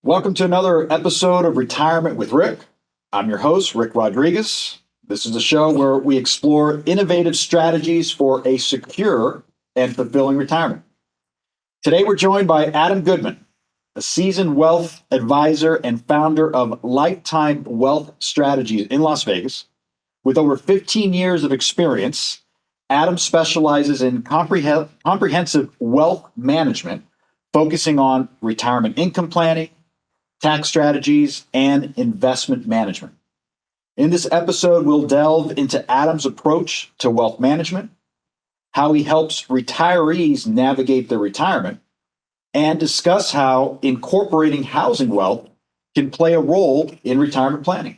Welcome to another episode of Retirement with Rick. I'm your host, Rick Rodriguez. This is a show where we explore innovative strategies for a secure and fulfilling retirement. Today, we're joined by Adam Goodman, a seasoned wealth advisor and founder of Lifetime Wealth Strategies in Las Vegas. With over 15 years of experience, Adam specializes in comprehensive wealth management, focusing on retirement income planning, tax strategies, and investment management. In this episode, we'll delve into Adam's approach to wealth management, how he helps retirees navigate their retirement, and discuss how incorporating housing wealth can play a role in retirement planning.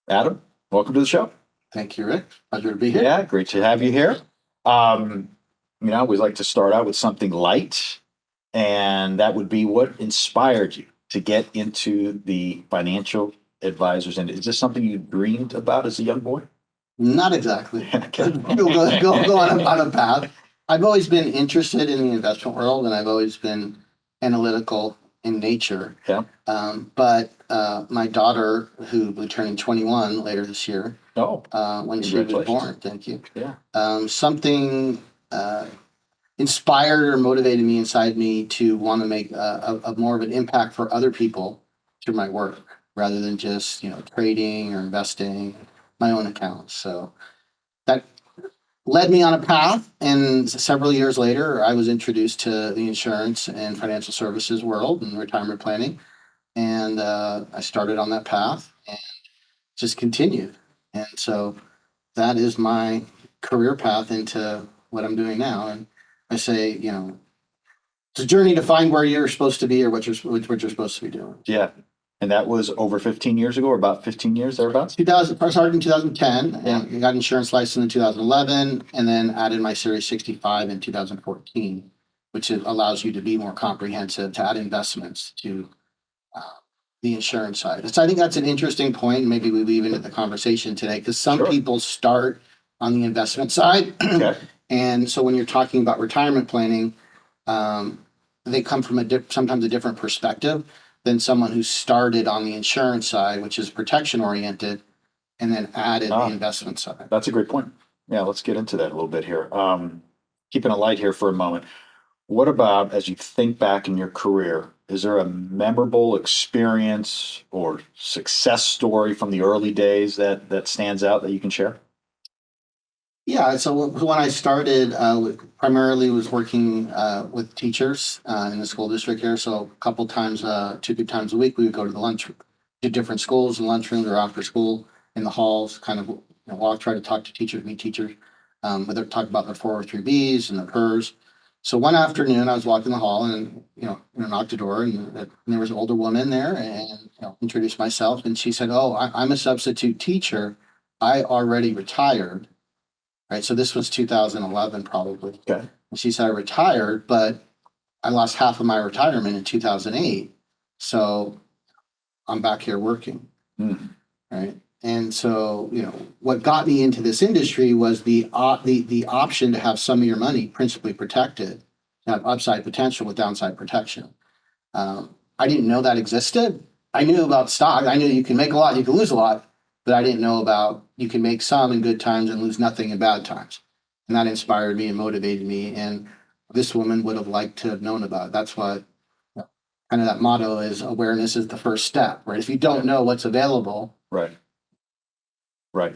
Adam, welcome to the show. Thank you, Rick. Pleasure to be here. Yeah, great to have you here. We like to start out with something light, and that would be what inspired you to get into the financial advisors. And is this something you dreamed about as a young boy? Not exactly. Okay. Go on a path. I've always been interested in the investment world, and I've always been analytical in nature. Yeah. But my daughter, who will be turning 21 later this year, when she was born, thank you. Yeah. Something inspired or motivated me inside me to want to make a more of an impact for other people through my work rather than just trading or investing my own accounts. So that led me on a path, and several years later I was introduced to the insurance and financial services world and retirement planning, and I started on that path and just continued. And so that is my career path into what I'm doing now. And I say, it's a journey to find where you're supposed to be or what you're supposed to be doing. Yeah. And that was over 15 years ago, or about 15 years thereabouts? I started in 2010. Yeah. And got insurance license in 2011, and then added my Series 65 in 2014, which allows you to be more comprehensive, to add investments to the insurance side. So I think that's an interesting point. Maybe we weave into the conversation today, because some Sure. people start on the investment side. Okay. And so when you're talking about retirement planning, they come from sometimes a different perspective than someone who started on the insurance side, which is protection oriented, and then added the investment side. That's a great point. Yeah, let's get into that a little bit here. Keeping it light here for a moment. What about, as you think back in your career, is there a memorable experience or success story from the early days that stands out that you can share? Yeah, so when I started, primarily was working with teachers in the school district here. So a couple times, 2 3 times a week, we would go to the lunch to different schools and lunchrooms or after school in the halls, kind of walk, try to talk to teachers, meet teachers, whether talk about their 403Bs and their PERS. So one afternoon, I was walking the hall and knocked the door, and there was an older woman there, and introduced myself, and she said, "Oh, I'm a substitute teacher. I already retired." Right. So this was 2011, probably. Okay. And she said, "I retired, but I lost half of my retirement in 2008. So I'm back here working." Mm. Right. And so, what got me into this industry was the option to have some of your money principally protected, to have upside potential with downside protection. I didn't know that existed. I knew about stock. I knew you can make a lot, you can lose a lot, but I didn't know about you can make some in good times and lose nothing in bad times. And that inspired me and motivated me. And this woman would have liked to have known about it. That's what kind of that motto is: awareness is the first step, right? If you don't know what's available. Right. Right.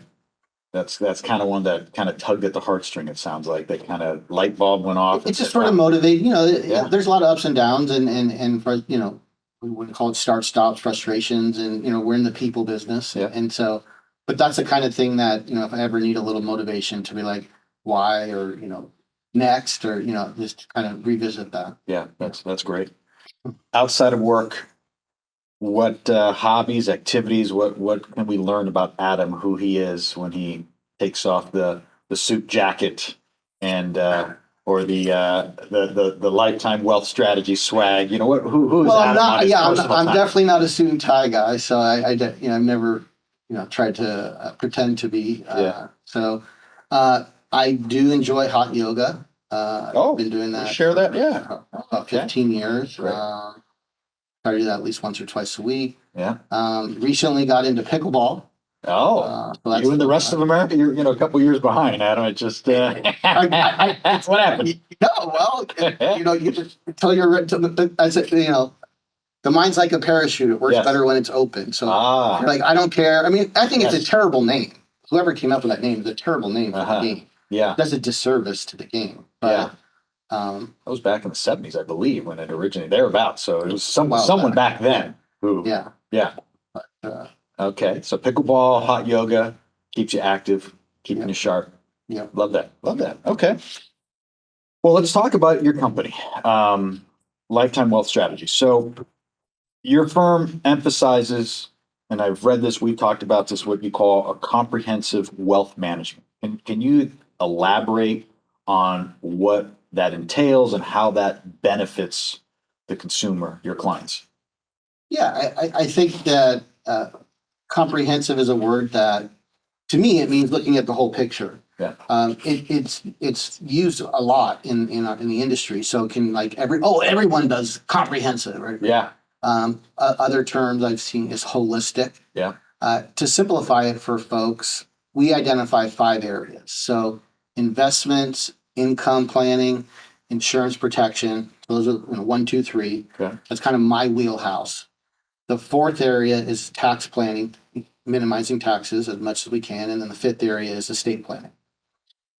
That's kind of one that kind of tugged at the heartstring. It sounds like that kind of light bulb went off. It just sort of motivated, Yeah. There's a lot of ups and downs and we wouldn't call it start stops, frustrations, and we're in the people business. Yeah. And so, but that's the kind of thing that, if I ever need a little motivation to be like, why, or, next, or, just kind of revisit that. Yeah, that's great. Outside of work, what hobbies, activities, what can we learn about Adam, who he is when he takes off the suit jacket and or the lifetime wealth strategy swag? Who is Well, I'm Adam not. on his Yeah, personal I'm time? definitely not a suit and tie guy. So I've never, tried to pretend to be. Yeah. So I do enjoy hot yoga. I've been doing that. Share that, yeah. About 15 years. Right. Try to do that at least once or twice a week. Yeah. Recently got into pickleball. Oh, So that's you and the rest of America, you're a couple years behind, Adam. It just that's what happened. No, well, you just until you're I said, the mind's like a parachute. It works Yes. better when it's open. So you're like, I don't care. I mean, I think it's a terrible name. Whoever came up with that name is a terrible name for the game. Yeah. It does a disservice to the game. But, that was back in the 70s, I believe, when it originated. Thereabouts. So it was someone back then who. Yeah. But, okay. So pickleball, hot yoga keeps you active, keeping you sharp. Yeah. Love that. Love that. Okay. Well, let's talk about your company, Lifetime Wealth Strategy. So your firm emphasizes, and I've read this, we've talked about this, what you call a comprehensive wealth management. Can you elaborate on what that entails and how that benefits the consumer, your clients? Yeah, I think that comprehensive is a word that, to me, it means looking at the whole picture. Yeah. It's used a lot in the industry. So it can everyone does comprehensive, right? Yeah. Other terms I've seen is holistic. Yeah. To simplify it for folks, we identify 5 areas. So investments, income planning, insurance protection. Those are 1, 2, 3. Okay. That's kind of my wheelhouse. The 4th area is tax planning, minimizing taxes as much as we can. And then the 5th area is estate planning.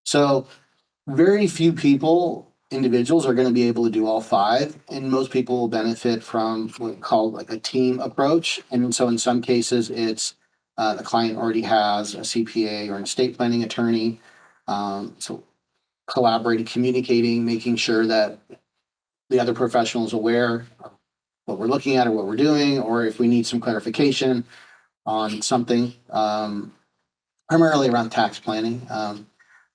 So very few individuals are going to be able to do all 5, and most people will benefit from what's called like a team approach. And so in some cases, it's the client already has a CPA or an estate planning attorney. So collaborating, communicating, making sure that the other professional is aware of what we're looking at or what we're doing, or if we need some clarification on something, primarily around tax planning.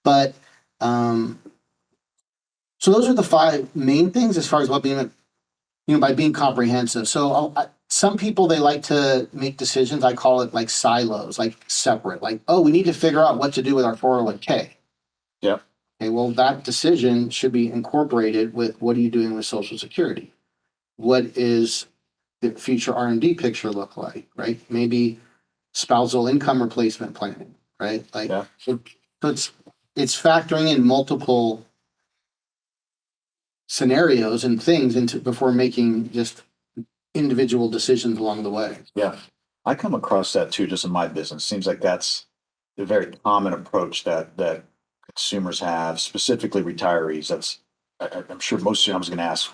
But so those are the 5 main things as far as what being, by being comprehensive. So some people, they like to make decisions. I call it like silos, like separate, like, oh, we need to figure out what to do with our 401k. Yeah. Okay, well, that decision should be incorporated with what are you doing with Social Security? What is the future R&D picture look like, right? Maybe spousal income replacement planning, right? Like, so it's factoring in multiple scenarios and things before making just individual decisions along the way. Yeah. I come across that too, just in my business. Seems like that's a very common approach that consumers have, specifically retirees. I'm sure most of them, I was going to ask,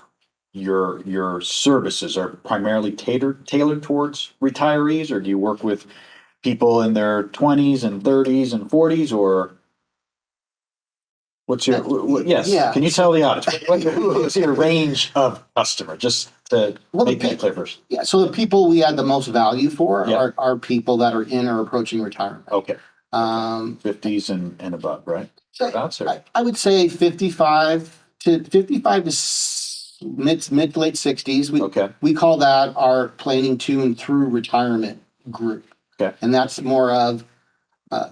your services are primarily tailored towards retirees, or do you work with people in their 20s and 30s and 40s, or what's your yes? Yeah. Can you tell the audience what's your range of customer? Just to make that clear first. Yeah. So the people we add the most value for Yeah. are people that are in or approaching retirement. Okay. 50s and above, right? I would say 55 to mid to late 60s. We call that our planning to and through retirement group. Okay. And that's more of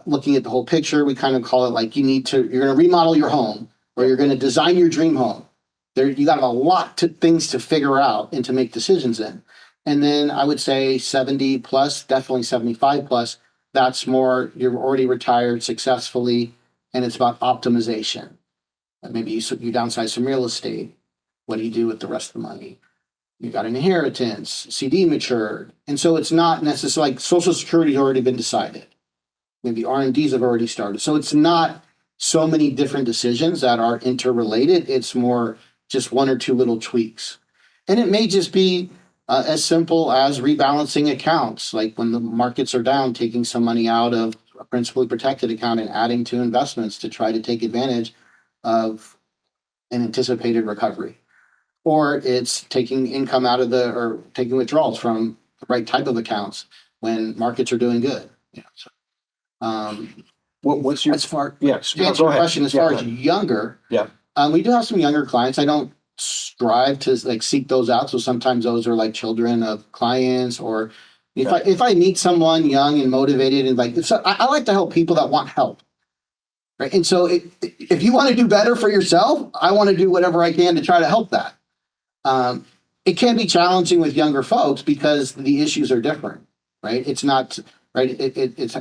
looking at the whole picture. We kind of call it like you're going to remodel your home, or you're going to design your dream home. You got a lot things to figure out and to make decisions in. And then I would say 70 plus, definitely 75 plus. That's more, you're already retired successfully, and it's about optimization. Maybe you downsize some real estate. What do you do with the rest of the money? You got an inheritance, CD matured. And so it's not necessarily like Social Security has already been decided. Maybe R&Ds have already started. So it's not so many different decisions that are interrelated. It's more just 1 or 2 little tweaks. And it may just be as simple as rebalancing accounts. Like when the markets are down, taking some money out of a principally protected account and adding to investments to try to take advantage of an anticipated recovery. Or it's taking income out of or taking withdrawals from the right type of accounts when markets are doing good. What's your as far to answer your question as far as younger? Yeah. We do have some younger clients. I don't strive to seek those out. So sometimes those are like children of clients, or if I meet someone young and motivated and I like to help people that want help. Right. And so if you want to do better for yourself, I want to do whatever I can to try to help that. it can be challenging with younger folks because the issues are different, right? It's not right. It's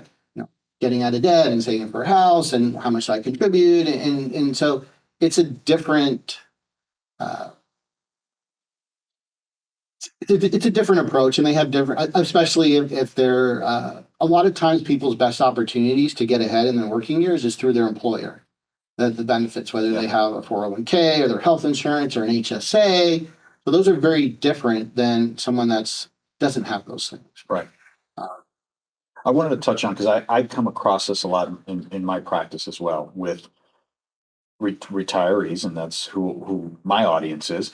getting out of debt and saving for a house and how much I contribute, and so it's a different. Uh, it's a different approach, and they have different, especially if they're a lot of times people's best opportunities to get ahead in their working years is through their employer. The benefits, whether they have a 401k or their health insurance or an HSA. So those are very different than someone that's doesn't have those things. Right. Uh, I wanted to touch on, because I come across this a lot in my practice as well with retirees, and that's who my audience is.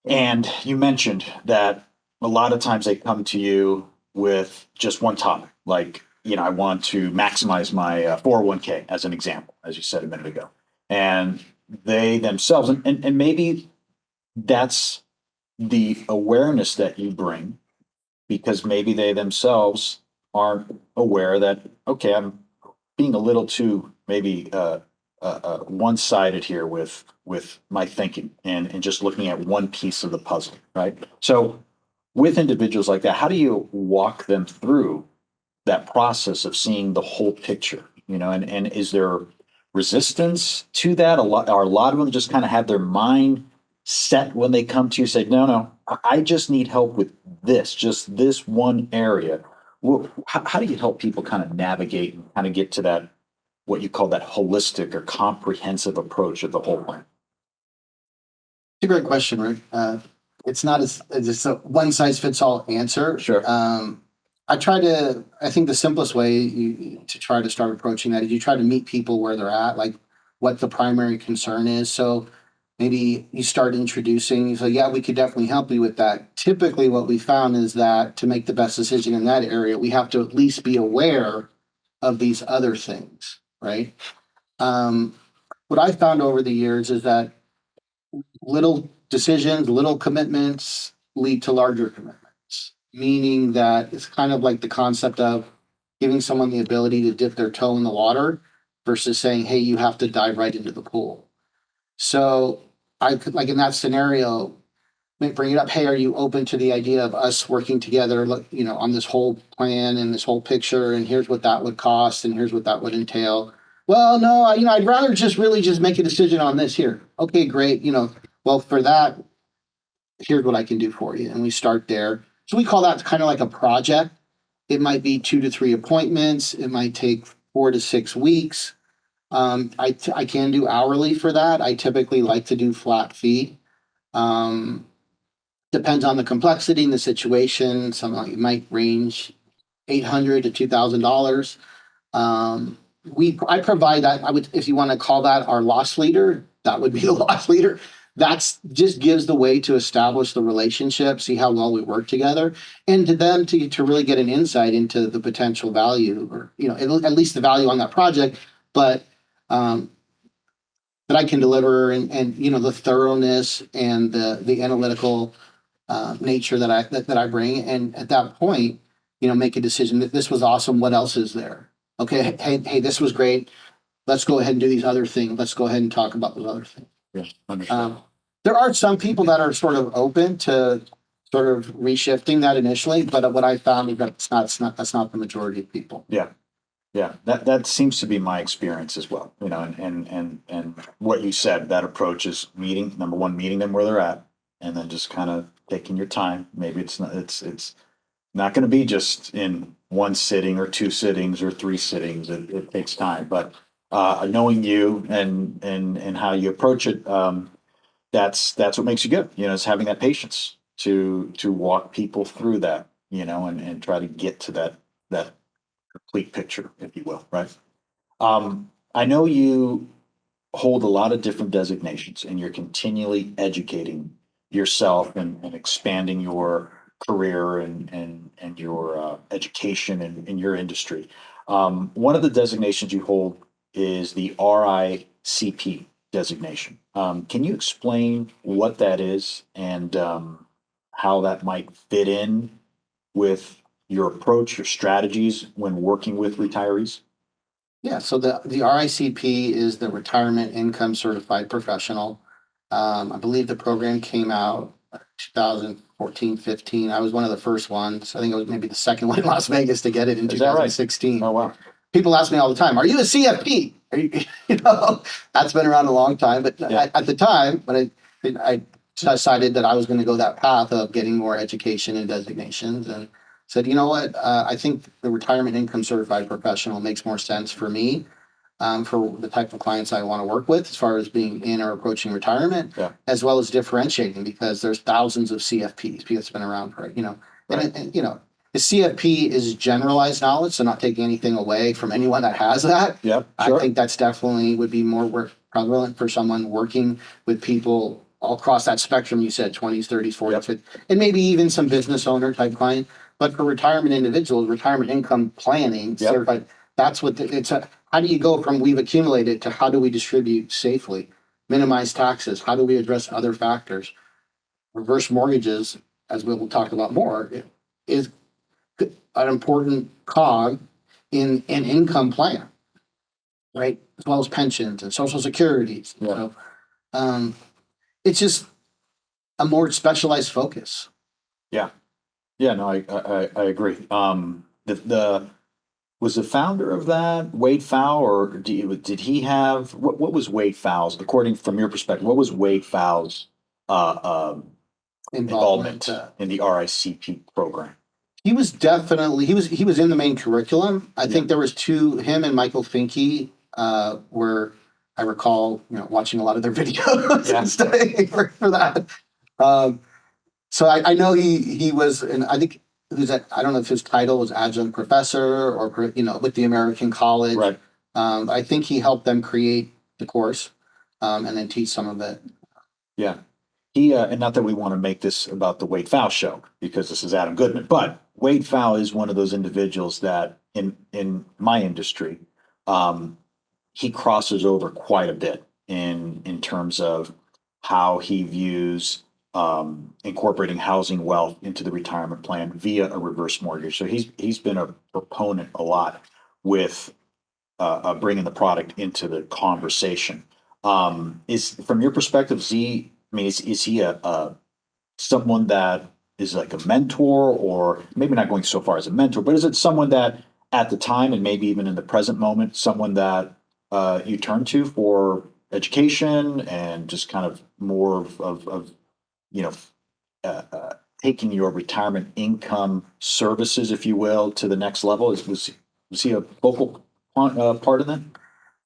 And you mentioned that a lot of times they come to you with just one topic, like, I want to maximize my 401k, as an example, as you said a minute ago. And they themselves, and maybe that's the awareness that you bring, because maybe they themselves aren't aware that, okay, I'm being a little too maybe one-sided here with my thinking, and just looking at one piece of the puzzle, right? So with individuals like that, how do you walk them through that process of seeing the whole picture? And is there resistance to that? A lot of them just kind of have their mind set when they come to you, say, no, I just need help with just this one area. How do you help people kind of navigate and kind of get to that, what you call that holistic or comprehensive approach of the whole plan? It's a great question, Rick. It's not as just a one size fits all answer. Sure. I think the simplest way to try to start approaching that is you try to meet people where they're at, like what the primary concern is. So maybe you start introducing, you say, yeah, we could definitely help you with that. Typically, what we found is that to make the best decision in that area, we have to at least be aware of these other things, right? Um, what I found over the years is that little decisions, little commitments lead to larger commitments, meaning that it's kind of like the concept of giving someone the ability to dip their toe in the water versus saying, hey, you have to dive right into the pool. So I could, like in that scenario, bring it up. Hey, are you open to the idea of us working together, on this whole plan and this whole picture? And here's what that would cost, and here's what that would entail. Well, no, I'd rather just really just make a decision on this here. Okay, great. Well, for that, here's what I can do for you, and we start there. So we call that kind of like a project. It might be 2 to 3 appointments. It might take 4 to 6 weeks. I can do hourly for that. I typically like to do flat fee. Um, Depends on the complexity and the situation. Some it might range $800 to $2,000. I provide that. I would, if you want to call that our loss leader, that would be the loss leader. That's just gives the way to establish the relationship, see how well we work together, and to them to really get an insight into the potential value, or at least the value on that project, but um, that I can deliver, and the thoroughness and the analytical nature that I bring, and at that point, make a decision that this was awesome. What else is there? Okay, hey, this was great. Let's go ahead and do these other things. Let's go ahead and talk about those other things. Yeah, understand. There are some people that are sort of open to sort of reshifting that initially, but what I found is that that's not the majority of people. Yeah. Yeah, that seems to be my experience as well. And what you said, that approach is number one, meeting them where they're at, and then just kind of taking your time. Maybe it's not going to be just in one sitting or two sittings or three sittings. It takes time, but knowing you and how you approach it, that's what makes you good. Is having that patience to walk people through that. And try to get to that complete picture, if you will, right? I know you hold a lot of different designations, and you're continually educating yourself and expanding your career and your education in your industry. One of the designations you hold is the RICP designation. Can you explain what that is, and how that might fit in with your approach, your strategies when working with retirees? Yeah, so the RICP is the Retirement Income Certified Professional. I believe the program came out 2014, 15. I was one of the first ones. I think it was maybe the second one in Las Vegas to get it in Is that right? 2016. Oh, wow. People ask me all the time, "Are you a CFP?" Are you, that's been around a long time. But Yeah. at the time, when I decided that I was going to go that path of getting more education and designations, and said, you know what, I think the retirement income certified professional makes more sense for me, for the type of clients I want to work with, as far as being in or approaching retirement, Yeah. as well as differentiating, because there's thousands of CFPs. People that's been around for, Right. and the CFP is generalized knowledge, so not taking anything away from anyone that has that. Yep. I Sure. think that's definitely would be more prevalent for someone working with people all across that spectrum. You said 20s, 30s, 40s, Yep. 50s, and maybe even some business owner type client. But for retirement individuals, retirement income planning, Yep. certified, that's what how do you go from we've accumulated to how do we distribute safely, minimize taxes? How do we address other factors? Reverse mortgages, as we will talk about more, is an important cog in an income plan, right? As well as pensions and social securities. Yeah. So it's just a more specialized focus. Yeah. Yeah. No, I agree. The was the founder of that Wade Fowl, or did he have what was Wade Fowl's, according from your perspective, what was Wade Fowl's involvement in the RICP program? He was definitely he was in the main curriculum. I think there was him and Michael Finke were, I recall, watching a lot of their videos and studying for that. So I know he was, and I think I don't know if his title was adjunct professor or with the American College. Right. I think he helped them create the course and then teach some of it. Yeah. He and not that we want to make this about the Wade Fowl show, because this is Adam Goodman, but Wade Fowl is one of those individuals that in my industry, he crosses over quite a bit in terms of how he views incorporating housing wealth into the retirement plan via a reverse mortgage. So he's been a proponent a lot with bringing the product into the conversation. Is from your perspective, is he a someone that is like a mentor, or maybe not going so far as a mentor, but is it someone that at the time and maybe even in the present moment, someone that you turn to for education and just kind of more of you know taking your retirement income services, if you will, to the next level? Was he a vocal part of that?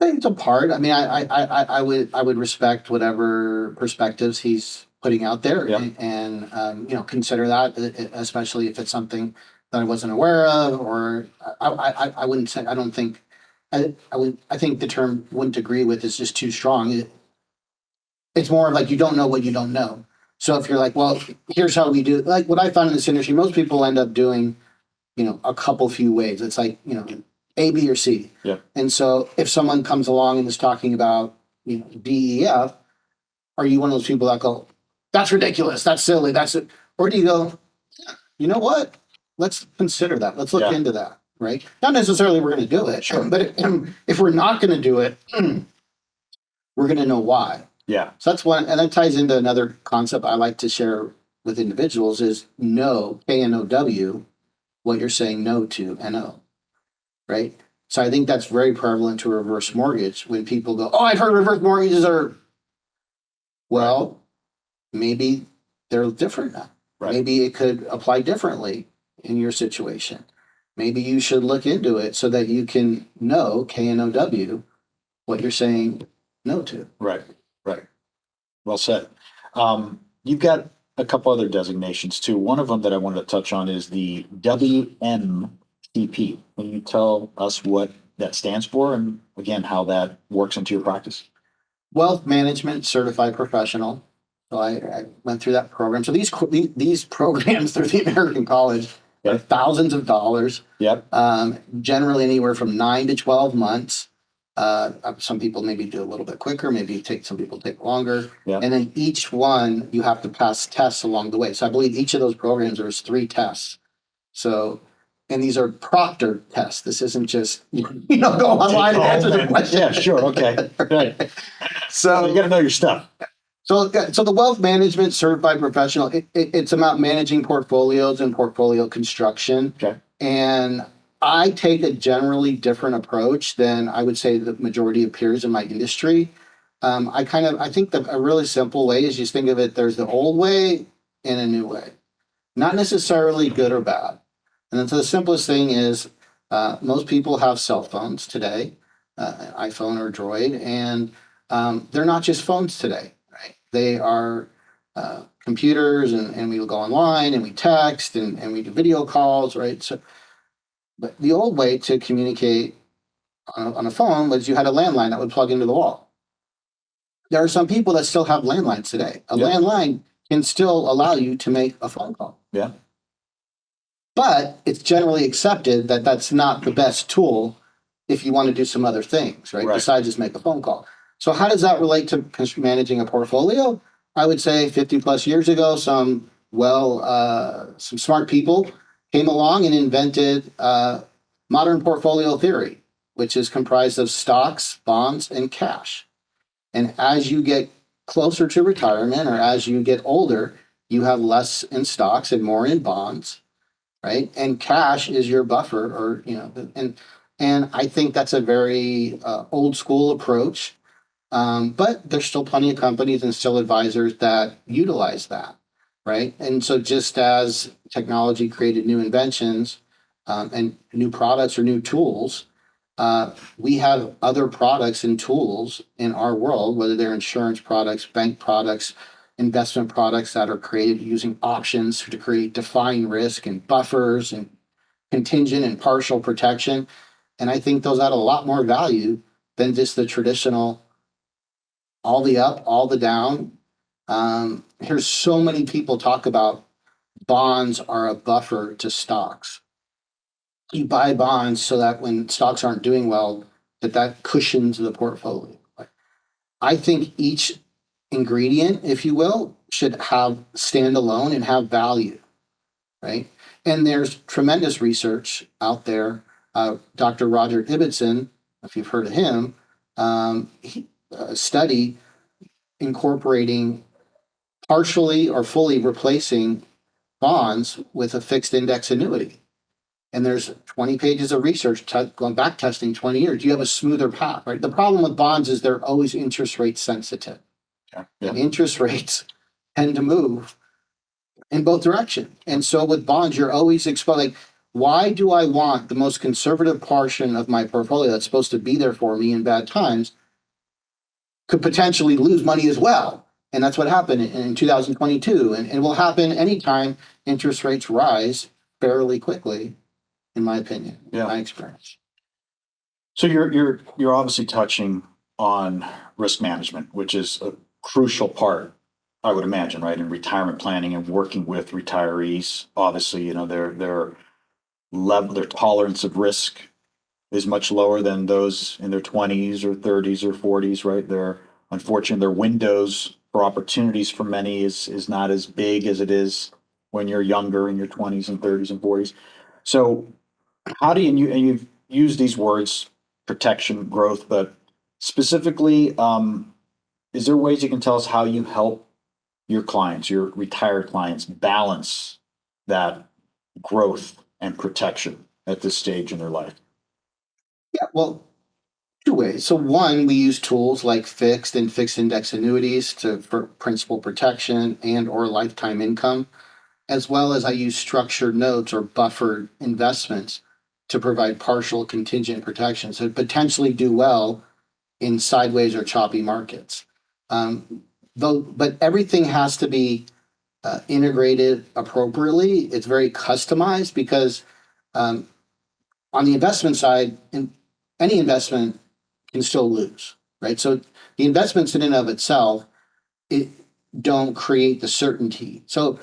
I think it's a part. I mean, I would respect whatever perspectives he's putting out there, and consider that, especially if it's something that I wasn't aware of, or I wouldn't say, I don't think I think the term wouldn't agree with is just too strong. It's more of like you don't know what you don't know. So if you're like, well, here's how we do it. Like what I found in this industry, most people end up doing, a couple few ways. It's like, A, B, or C. Yeah. And so if someone comes along and is talking about, D, E, F, are you one of those people that go, that's ridiculous, that's silly, that's it? Or do you go, you know what? Let's consider that. Let's look into that, right? Not necessarily we're going to do it, but if we're not going to do it, we're going to know why. Yeah. So that's one, and that ties into another concept I like to share with individuals is know, KNOW, what you're saying no to, NO, right? So I think that's very prevalent to a reverse mortgage when people go, oh, I've heard reverse mortgages are, well, maybe they're different now. Right. Maybe it could apply differently in your situation. Maybe you should look into it so that you can know, KNOW, what you're saying no to. Right. Right. Well said. You've got a couple other designations too. One of them that I wanted to touch on is the WMCP. Can you tell us what that stands for, and again, how that works into your practice? Wealth Management Certified Professional. So I went through that program. So these programs through the American College are thousands of dollars. Yep. Generally anywhere from 9 to 12 months. Some people maybe do a little bit quicker, some people take longer. Yep. And then each one you have to pass tests along the way. So I believe each of those programs there's 3 tests. So, and these are proctored tests. This isn't just go online and answer the question. Yeah, sure, okay, right. So you got to know your stuff. So the wealth management certified professional, it's about managing portfolios and portfolio construction. Okay. And I take a generally different approach than I would say the majority of peers in my industry. I think that a really simple way is just think of it, there's the old way and a new way, not necessarily good or bad. And then so the simplest thing is most people have cell phones today, iPhone or Droid, and they're not just phones today, right? They are computers, and we go online and we text and we do video calls, right? So, but the old way to communicate on a phone was you had a landline that would plug into the wall. There are some people that still have landlines today. A landline can still allow you to make a phone call. Yeah. But it's generally accepted that that's not the best tool if you want to do some other things, right? Besides just make a phone call. So how does that relate to managing a portfolio? I would say 50 plus years ago, some smart people came along and invented modern portfolio theory, which is comprised of stocks, bonds, and cash. And as you get closer to retirement or as you get older, you have less in stocks and more in bonds, right? And cash is your buffer, or and I think that's a very old school approach. But there's still plenty of companies and still advisors that utilize that, right? And so just as technology created new inventions and new products or new tools, we have other products and tools in our world, whether they're insurance products, bank products, investment products that are created using options to create defined risk and buffers and contingent and partial protection. And I think those add a lot more value than just the traditional all the up, all the down. Here's so many people talk about bonds are a buffer to stocks. You buy bonds so that when stocks aren't doing well, that cushions the portfolio. I think each ingredient, if you will, should have stand alone and have value, right? And there's tremendous research out there. Dr. Roger Ibbotson, if you've heard of him, study incorporating partially or fully replacing bonds with a fixed index annuity. And there's 20 pages of research going back testing 20 years. You have a smoother path, right? The problem with bonds is they're always interest rate sensitive. Yeah. Interest rates tend to move in both directions. And so with bonds, you're always exposed. Like, why do I want the most conservative portion of my portfolio that's supposed to be there for me in bad times could potentially lose money as well? And that's what happened in 2022. And it will happen anytime interest rates rise fairly quickly, in my opinion, in my experience. So you're obviously touching on risk management, which is a crucial part, I would imagine, right, in retirement planning and working with retirees. Obviously, their level, their tolerance of risk is much lower than those in their 20s or 30s or 40s, right? Unfortunately, their windows for opportunities for many is not as big as it is when you're younger in your 20s and 30s and 40s. So how do you, and you've used these words, protection, growth, but specifically, is there ways you can tell us how you help your clients, your retired clients, balance that growth and protection at this stage in their life? Yeah, well, two ways. So one, we use tools like fixed and fixed index annuities for principal protection and or lifetime income, as well as I use structured notes or buffered investments to provide partial contingent protection. So potentially do well in sideways or choppy markets. But everything has to be integrated appropriately. It's very customized because on the investment side, any investment can still lose, right? So the investments in and of itself, it don't create the certainty. So,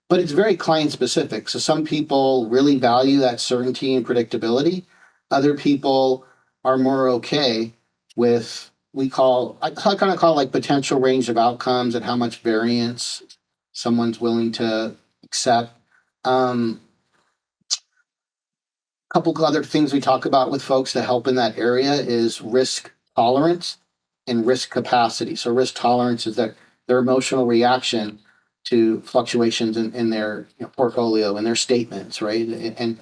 but it's very client specific. So some people really value that certainty and predictability. Other people are more okay with I kind of call like potential range of outcomes and how much variance someone's willing to accept. Couple of other things we talk about with folks to help in that area is risk tolerance and risk capacity. So risk tolerance is that their emotional reaction to fluctuations in their portfolio and their statements, right? And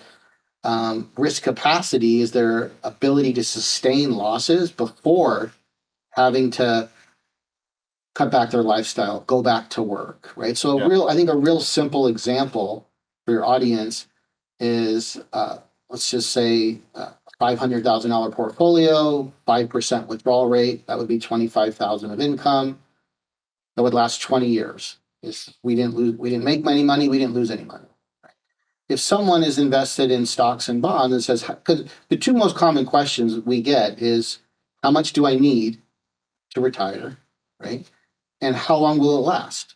risk capacity is their ability to sustain losses before having to cut back their lifestyle, go back to work, right? So I think a real simple example for your audience is, let's just say, $500,000 portfolio, 5% withdrawal rate. That would be 25,000 of income. That would last 20 years. We didn't make any money. We didn't lose any money. If someone is invested in stocks and bonds and says, because the two most common questions we get is, how much do I need to retire, right? And how long will it last?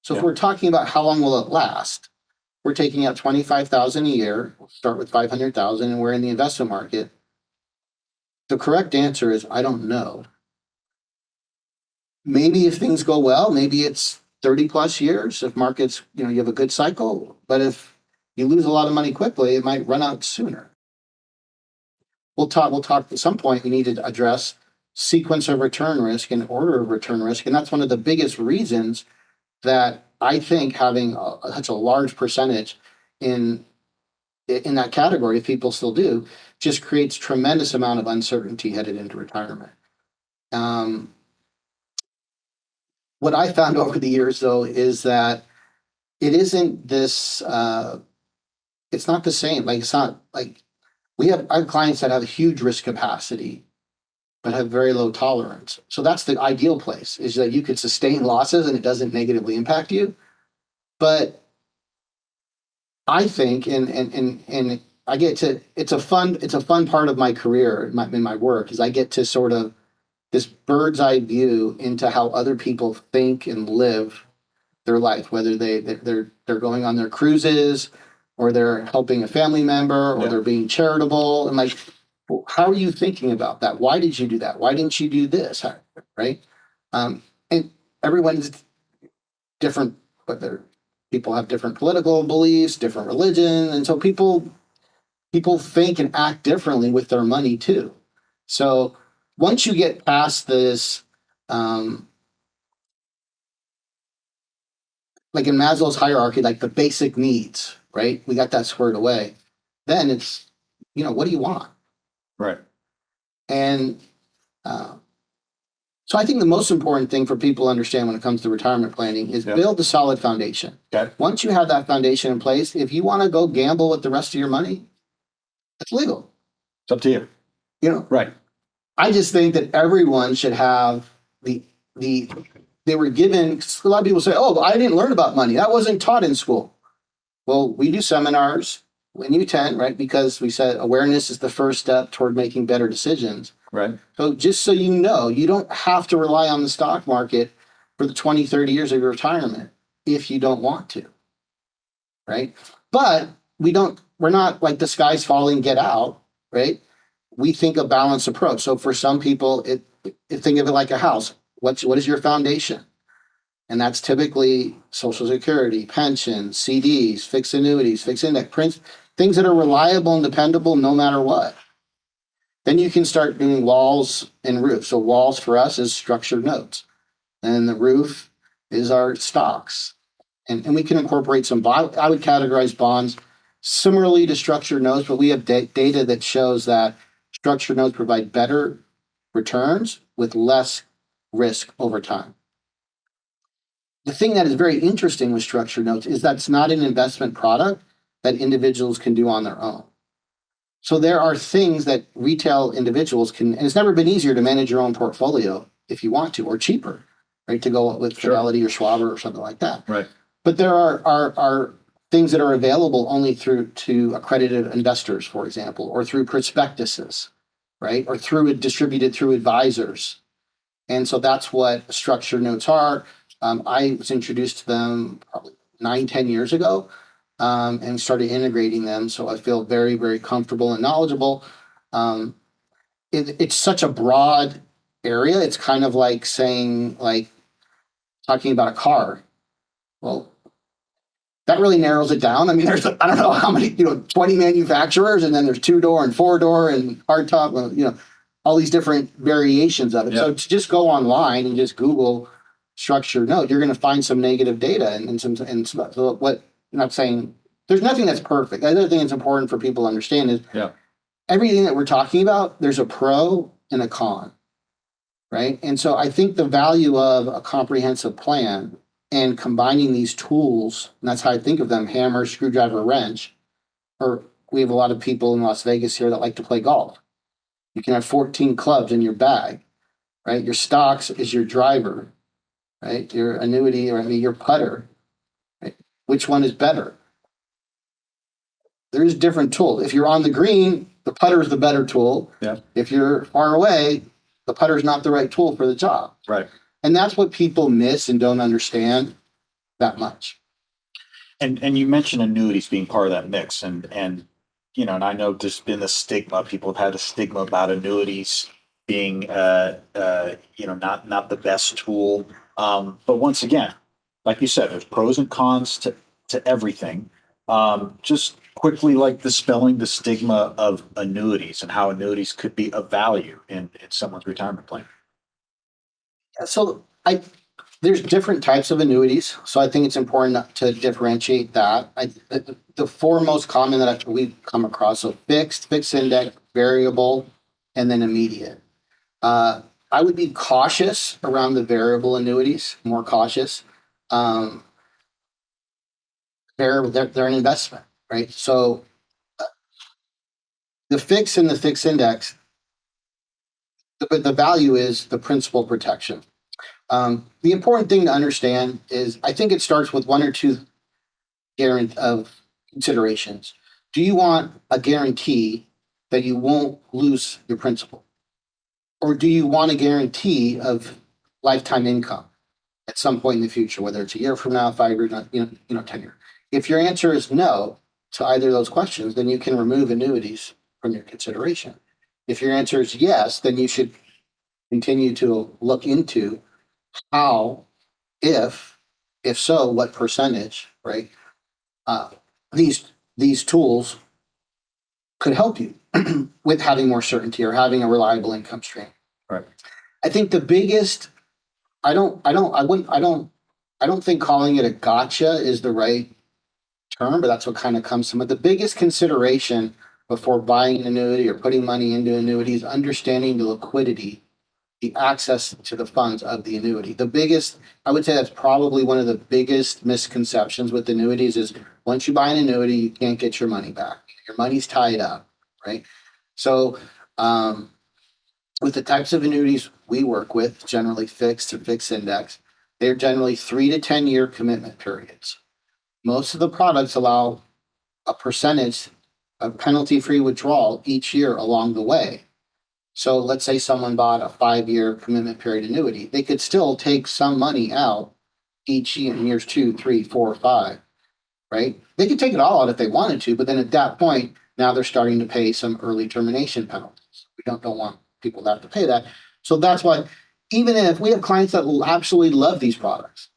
So if we're talking about how long will it last, we're taking out 25,000 a year. We'll start with 500,000, and we're in the investment market. The correct answer is, I don't know. Maybe if things go well, maybe it's 30 plus years. If markets, you have a good cycle. But if you lose a lot of money quickly, it might run out sooner. We'll talk at some point. We need to address sequence of return risk and order of return risk. And that's one of the biggest reasons that I think having such a large percentage in that category, if people still do, just creates tremendous amount of uncertainty headed into retirement. What I found over the years, though, is that it isn't this. It's not the same. Like, it's not like I have clients that have huge risk capacity, but have very low tolerance. So that's the ideal place, is that you could sustain losses and it doesn't negatively impact you. But I think, and I get to, it's a fun part of my career in my work, is I get to sort of this bird's eye view into how other people think and live their life, whether they're going on their cruises, or they're helping a family member, or they're being charitable. And like, well, how are you thinking about that? Why did you do that? Why didn't you do this? Right? And everyone's different, but people have different political beliefs, different religion, and so people think and act differently with their money too. So once you get past this, like in Maslow's hierarchy, like the basic needs, right? We got that squared away. Then it's, what do you want? Right. And so I think the most important thing for people to understand when it comes to retirement planning is build a solid foundation. Okay. Once you have that foundation in place, if you want to go gamble with the rest of your money, it's legal. It's up to you. Right. I just think that everyone should have they were given, a lot of people say, oh, I didn't learn about money. That wasn't taught in school. Well, we do seminars when you attend, right? Because we said awareness is the first step toward making better decisions. Right. So just so you know, you don't have to rely on the stock market for the 20, 30 years of your retirement if you don't want to, right? But we're not like the sky's falling, get out, right? We think a balanced approach. So for some people, think of it like a house. What is your foundation? And that's typically Social Security, pensions, CDs, fixed annuities, fixed index prints, things that are reliable and dependable no matter what. Then you can start doing walls and roofs. So walls for us is structured notes. And the roof is our stocks. And we can incorporate some bonds. I would categorize bonds similarly to structured notes, but we have data that shows that structured notes provide better returns with less risk over time. The thing that is very interesting with structured notes is that it's not an investment product that individuals can do on their own. So there are things that retail individuals can, and it's never been easier to manage your own portfolio if you want to, or cheaper, right? To go with Fidelity or Schwab or something like that. Right. But there are things that are available only to accredited investors, for example, or through prospectuses, right? Or distributed through advisors. And so that's what structured notes are. I was introduced to them probably 9-10 years ago, and started integrating them. So I feel very, very comfortable and knowledgeable. It's such a broad area. It's kind of like saying, talking about a car. Well, that really narrows it down. I mean, there's, I don't know how many, 20 manufacturers, and then there's 2-door and 4-door and hardtop, all these different variations of it. Yeah. So to just go online and just Google structured note, you're going to find some negative data so what I'm not saying there's nothing that's perfect. The other thing that's important for people to understand is everything that we're talking about, there's a pro and a con, right? And so I think the value of a comprehensive plan and combining these tools, and that's how I think of them, hammer, screwdriver, wrench, or we have a lot of people in Las Vegas here that like to play golf. You can have 14 clubs in your bag, right? Your stocks is your driver, right? Your annuity, or I mean, your putter, right? Which one is better? There's different tools. If you're on the green, the putter is the better tool. Yeah. If you're far away, the putter is not the right tool for the job. Right. And that's what people miss and don't understand that much. And you mentioned annuities being part of that mix, and you know, and I know there's been the stigma. People have had a stigma about annuities being, you know, not the best tool. But once again, like you said, there's pros and cons to everything. Just quickly, like dispelling the stigma of annuities and how annuities could be of value in someone's retirement plan. So there's different types of annuities. So I think it's important to differentiate that. The four most common that we've come across, so fixed index, variable, and then immediate. I would be cautious around the variable annuities, more cautious. They're an investment, right? So the fix and the fixed index, the value is the principal protection. The important thing to understand is I think it starts with one or two of considerations. Do you want a guarantee that you won't lose your principal? Or do you want a guarantee of lifetime income at some point in the future, whether it's a year from now, 5 years, 10 years? If your answer is no to either of those questions, then you can remove annuities from your consideration. If your answer is yes, then you should continue to look into how, if so, what percentage, right? These tools could help you with having more certainty or having a reliable income stream. Right. I think the biggest, I don't think calling it a gotcha is the right term, but that's what kind of comes from it. The biggest consideration before buying an annuity or putting money into annuity is understanding the liquidity, the access to the funds of the annuity. The biggest, I would say that's probably one of the biggest misconceptions with annuities is once you buy an annuity, you can't get your money back. Your money's tied up, right? So with the types of annuities we work with, generally fixed or fixed index, they're generally 3 to 10 year commitment periods. Most of the products allow a percentage of penalty-free withdrawal each year along the way. So let's say someone bought a 5-year commitment period annuity. They could still take some money out each year in years 2, 3, 4, 5, right? They could take it all out if they wanted to, but then at that point, now they're starting to pay some early termination penalties. We don't want people to have to pay that. So that's why, even if we have clients that absolutely love these products,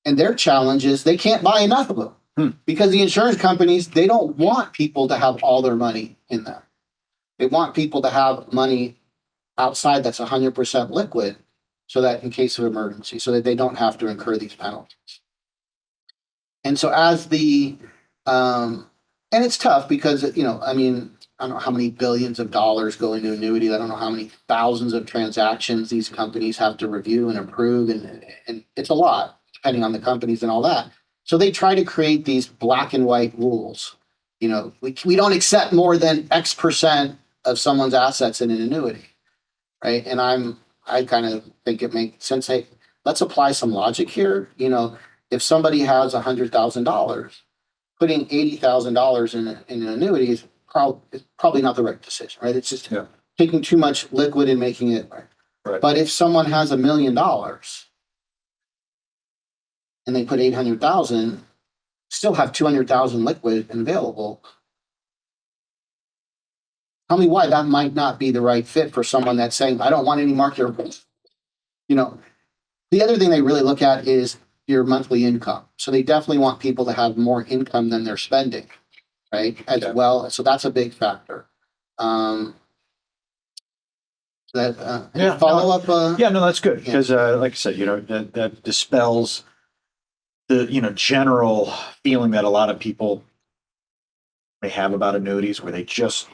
and their challenge is they can't buy enough of them because the insurance companies, they don't want people to have all their money in them. They want people to have money outside that's 100% liquid so that in case of emergency, so that they don't have to incur these penalties. And so and it's tough because, I mean, I don't know how many billions of dollars go into annuities. I don't know how many thousands of transactions these companies have to review and approve. And it's a lot, depending on the companies and all that. So they try to create these black and white rules. We don't accept more than X percent of someone's assets in an annuity, right? And I kind of think it makes sense. Hey, let's apply some logic here. If somebody has $100,000, putting $80,000 in an annuity is probably not the right decision, right? It's just taking too much liquid and making it right. But if someone has $1 million and they put 800,000, still have 200,000 liquid and available. Tell me why that might not be the right fit for someone that's saying, I don't want any market risk. The other thing they really look at is your monthly income. So they definitely want people to have more income than they're spending, right? Well. So that's a big factor. That Yeah, follow up. Yeah, no, that's good Yeah. because, like I said, that dispels the general feeling that a lot of people may have about annuities, where they just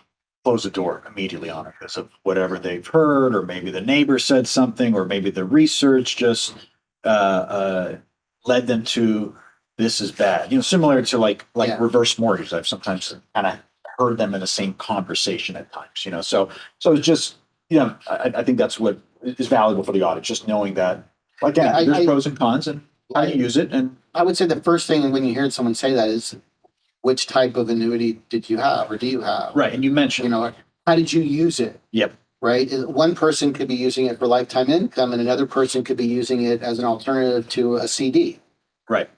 close the door immediately on it because of whatever they've heard, or maybe the neighbor said something, or maybe the research just uh, uh, led them to this is bad. Similar to like Yeah. reverse mortgage. I've sometimes kind of heard them in the same conversation at times. So it's just I think that's what is valuable for the audience, just knowing that again, Yeah, there's pros and cons and how you use it. And I would say the first thing when you hear someone say that is, which type of annuity did you have or do you have? right, and you mentioned, How did you use it? Yep. Right. One person could be using it for lifetime income, and another person could be using it as an alternative to a CD. Right.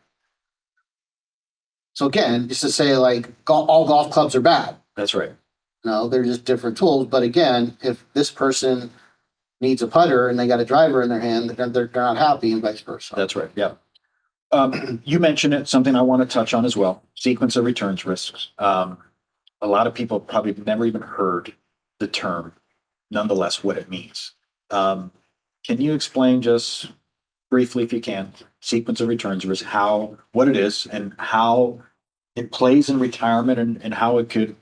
So again, just to say like all golf clubs are bad. That's right. No, they're just different tools. But again, if this person needs a putter and they got a driver in their hand, they're not happy, and vice versa. That's right. Yeah. You mentioned it, something I want to touch on as well, sequence of returns risks. A lot of people probably never even heard the term, nonetheless, what it means. Can you explain just briefly, if you can, sequence of returns risk, what it is and how it plays in retirement, and how it could,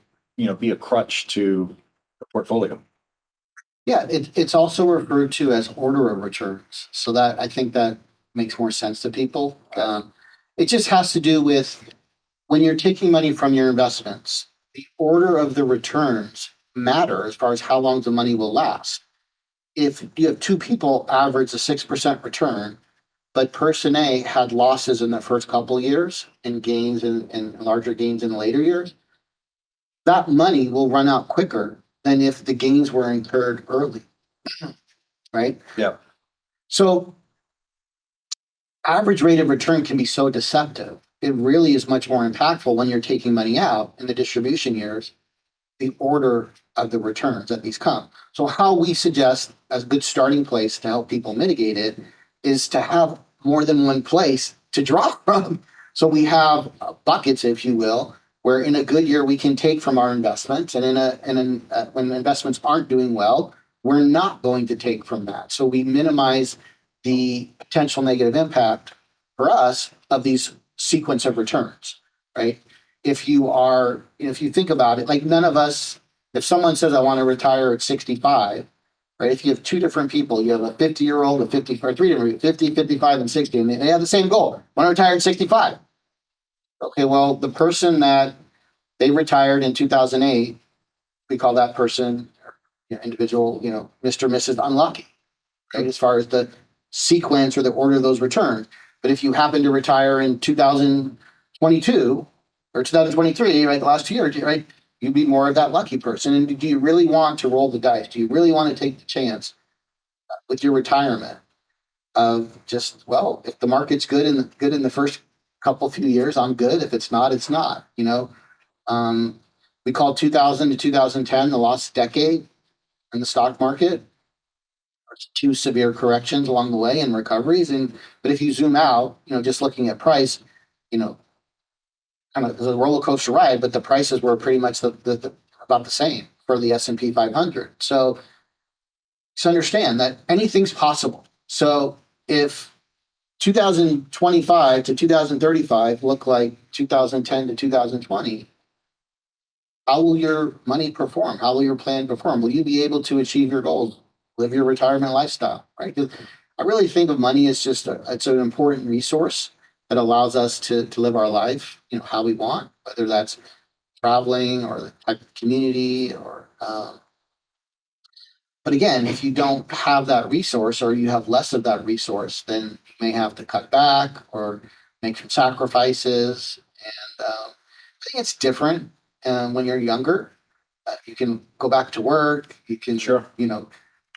be a crutch to the portfolio? Yeah, it's also referred to as order of returns. So that I think that makes more sense to people. It just has to do with when you're taking money from your investments, the order of the returns matter as far as how long the money will last. If you have two people average a 6% return, but person A had losses in the first couple of years and gains and larger gains in the later years, that money will run out quicker than if the gains were incurred early. Right? Yeah. So average rate of return can be so deceptive. It really is much more impactful when you're taking money out in the distribution years, the order of the returns that these come. So how we suggest as a good starting place to help people mitigate it is to have more than one place to draw from. So we have buckets, if you will, where in a good year we can take from our investments, and when investments aren't doing well, we're not going to take from that. So we minimize the potential negative impact for us of these sequence of returns, right? If you think about it, like none of us, if someone says I want to retire at 65, right? If you have two different people, you have a 50-year-old, a 50, or three different 50, 55, and 60, and they have the same goal. Want to retire at 65. Okay, well, the person that they retired in 2008, we call that person, individual, Mr. Mrs. Unlucky, right? As far as the sequence or the order of those returns. But if you happen to retire in 2022 or 2023, right, the last 2 years, right, you'd be more of that lucky person. And do you really want to roll the dice? Do you really want to take the chance with your retirement of just, well, if the market's good in the first couple few years, I'm good. If it's not, it's not. We call 2000 to 2010 the lost decade in the stock market. There's two severe corrections along the way and recoveries. But if you zoom out, just looking at price, kind of a roller coaster ride, but the prices were pretty much about the same for the S&P 500. So just understand that anything's possible. So if 2025 to 2035 look like 2010 to 2020, how will your money perform? How will your plan perform? Will you be able to achieve your goals, live your retirement lifestyle? Right? 'Cause I really think of money as just it's an important resource that allows us to live our life, how we want, whether that's traveling or the type of community or. But again, if you don't have that resource or you have less of that resource, then you may have to cut back or make some sacrifices. And I think it's different when you're younger. You can go back to work. You can, Sure.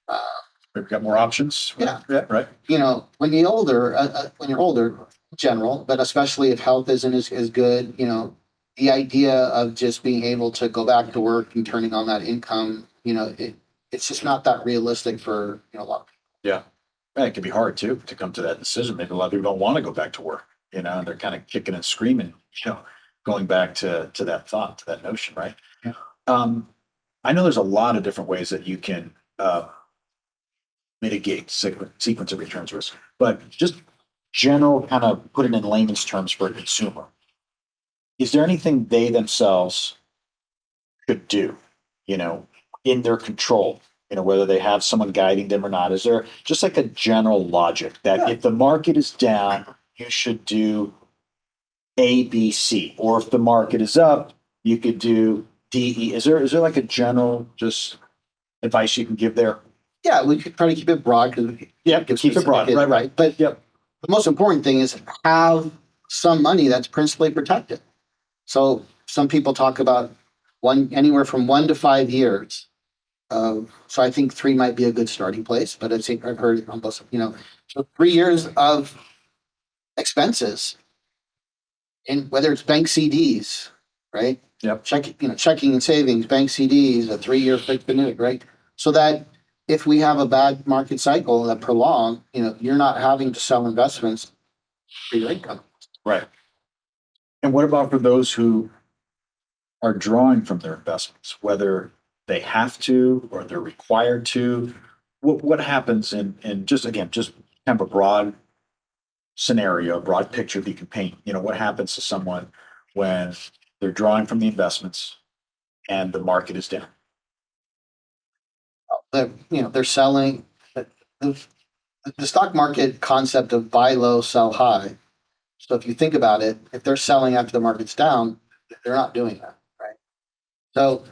Uh, We've got more options. Yeah. Yeah. Right. When you're older, in general, but especially if health isn't as good, the idea of just being able to go back to work and turning on that income, it's just not that realistic for a lot of people. Yeah. And it can be hard too to come to that decision. Maybe a lot of people don't want to go back to work, and they're kind of kicking and screaming, going back to that thought, to that notion, right? Yeah. I know there's a lot of different ways that you can mitigate sequence of returns risk. But just general kind of put it in layman's terms for a consumer. Is there anything they themselves could do, you know, in their control, whether they have someone guiding them or not? Is there just like a general logic that if the market is down, you should do A, B, C, or if the market is up, you could do D, E. Is there like a general just advice you can give there? Yeah, we could try to keep it broad because Keep it broad. Right. But Yep. the most important thing is have some money that's principally protected. So some people talk about anywhere from 1 to 5 years. So I think 3 might be a good starting place, but I've heard almost, so 3 years of expenses, and whether it's bank CDs, right? Yep. Checking and savings, bank CDs, a 3-year fixed annuity, right? So that if we have a bad market cycle that prolong, you're not having to sell investments for your income. Right. And what about for those who are drawing from their investments, whether they have to or they're required to? What happens in just again, just kind of a broad scenario, a broad picture that you can paint? What happens to someone when they're drawing from the investments and the market is down? They're selling. The stock market concept of buy low, sell high. So if you think about it, if they're selling after the market's down, they're not doing that, right? So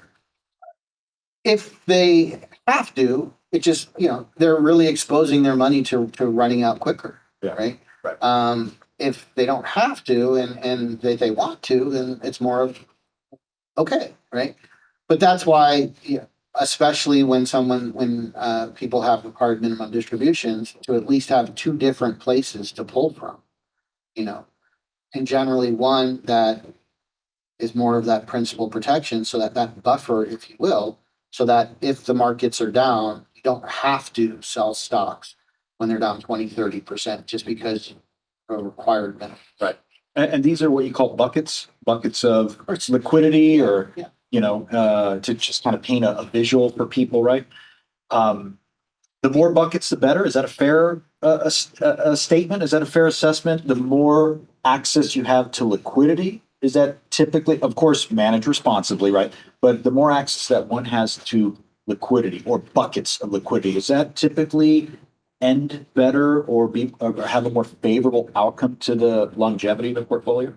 if they have to, it just, they're really exposing their money to running out quicker, Yeah. right? Right. If they don't have to and they want to, then it's more of okay, right? But that's why, especially when people have required minimum distributions, to at least have 2 different places to pull from, and generally one that is more of that principal protection, so that buffer, if you will, so that if the markets are down, you don't have to sell stocks when they're down 20-30% just because of a required minimum. Right. And these are what you call buckets of liquidity, or to just kind of paint a visual for people, right? The more buckets, the better. Is that a fair a statement? Is that a fair assessment? The more access you have to liquidity, is that typically, of course, managed responsibly, right? But the more access that one has to liquidity or buckets of liquidity, is that typically end better or have a more favorable outcome to the longevity of the portfolio?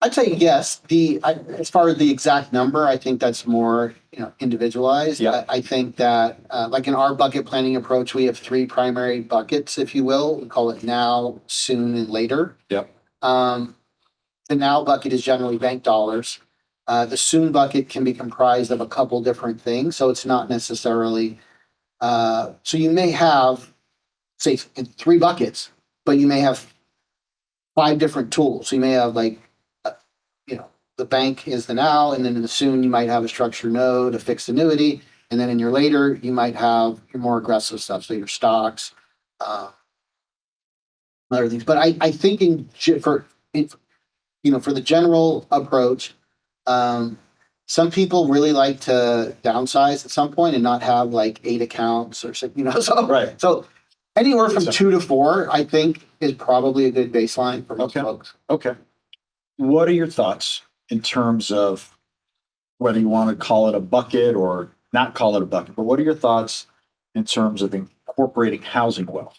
I'd say yes. As far as the exact number, I think that's more individualized. Yeah. I think that like in our bucket planning approach, we have 3 primary buckets, if you will. We call it now, soon, and later. Yep. The now bucket is generally bank dollars. The soon bucket can be comprised of a couple different things, so it's not necessarily. So you may have, say, 3 buckets, but you may have 5 different tools. So you may have the bank is the now, and then in the soon you might have a structured note, a fixed annuity, and then in your later you might have your more aggressive stuff, so your stocks, other things. But I think for the general approach, some people really like to downsize at some point and not have like 8 accounts or something, So Right. So anywhere from 2 to 4, I think, is probably a good baseline for most folks. Okay. What are your thoughts in terms of whether you want to call it a bucket or not call it a bucket, but what are your thoughts in terms of incorporating housing wealth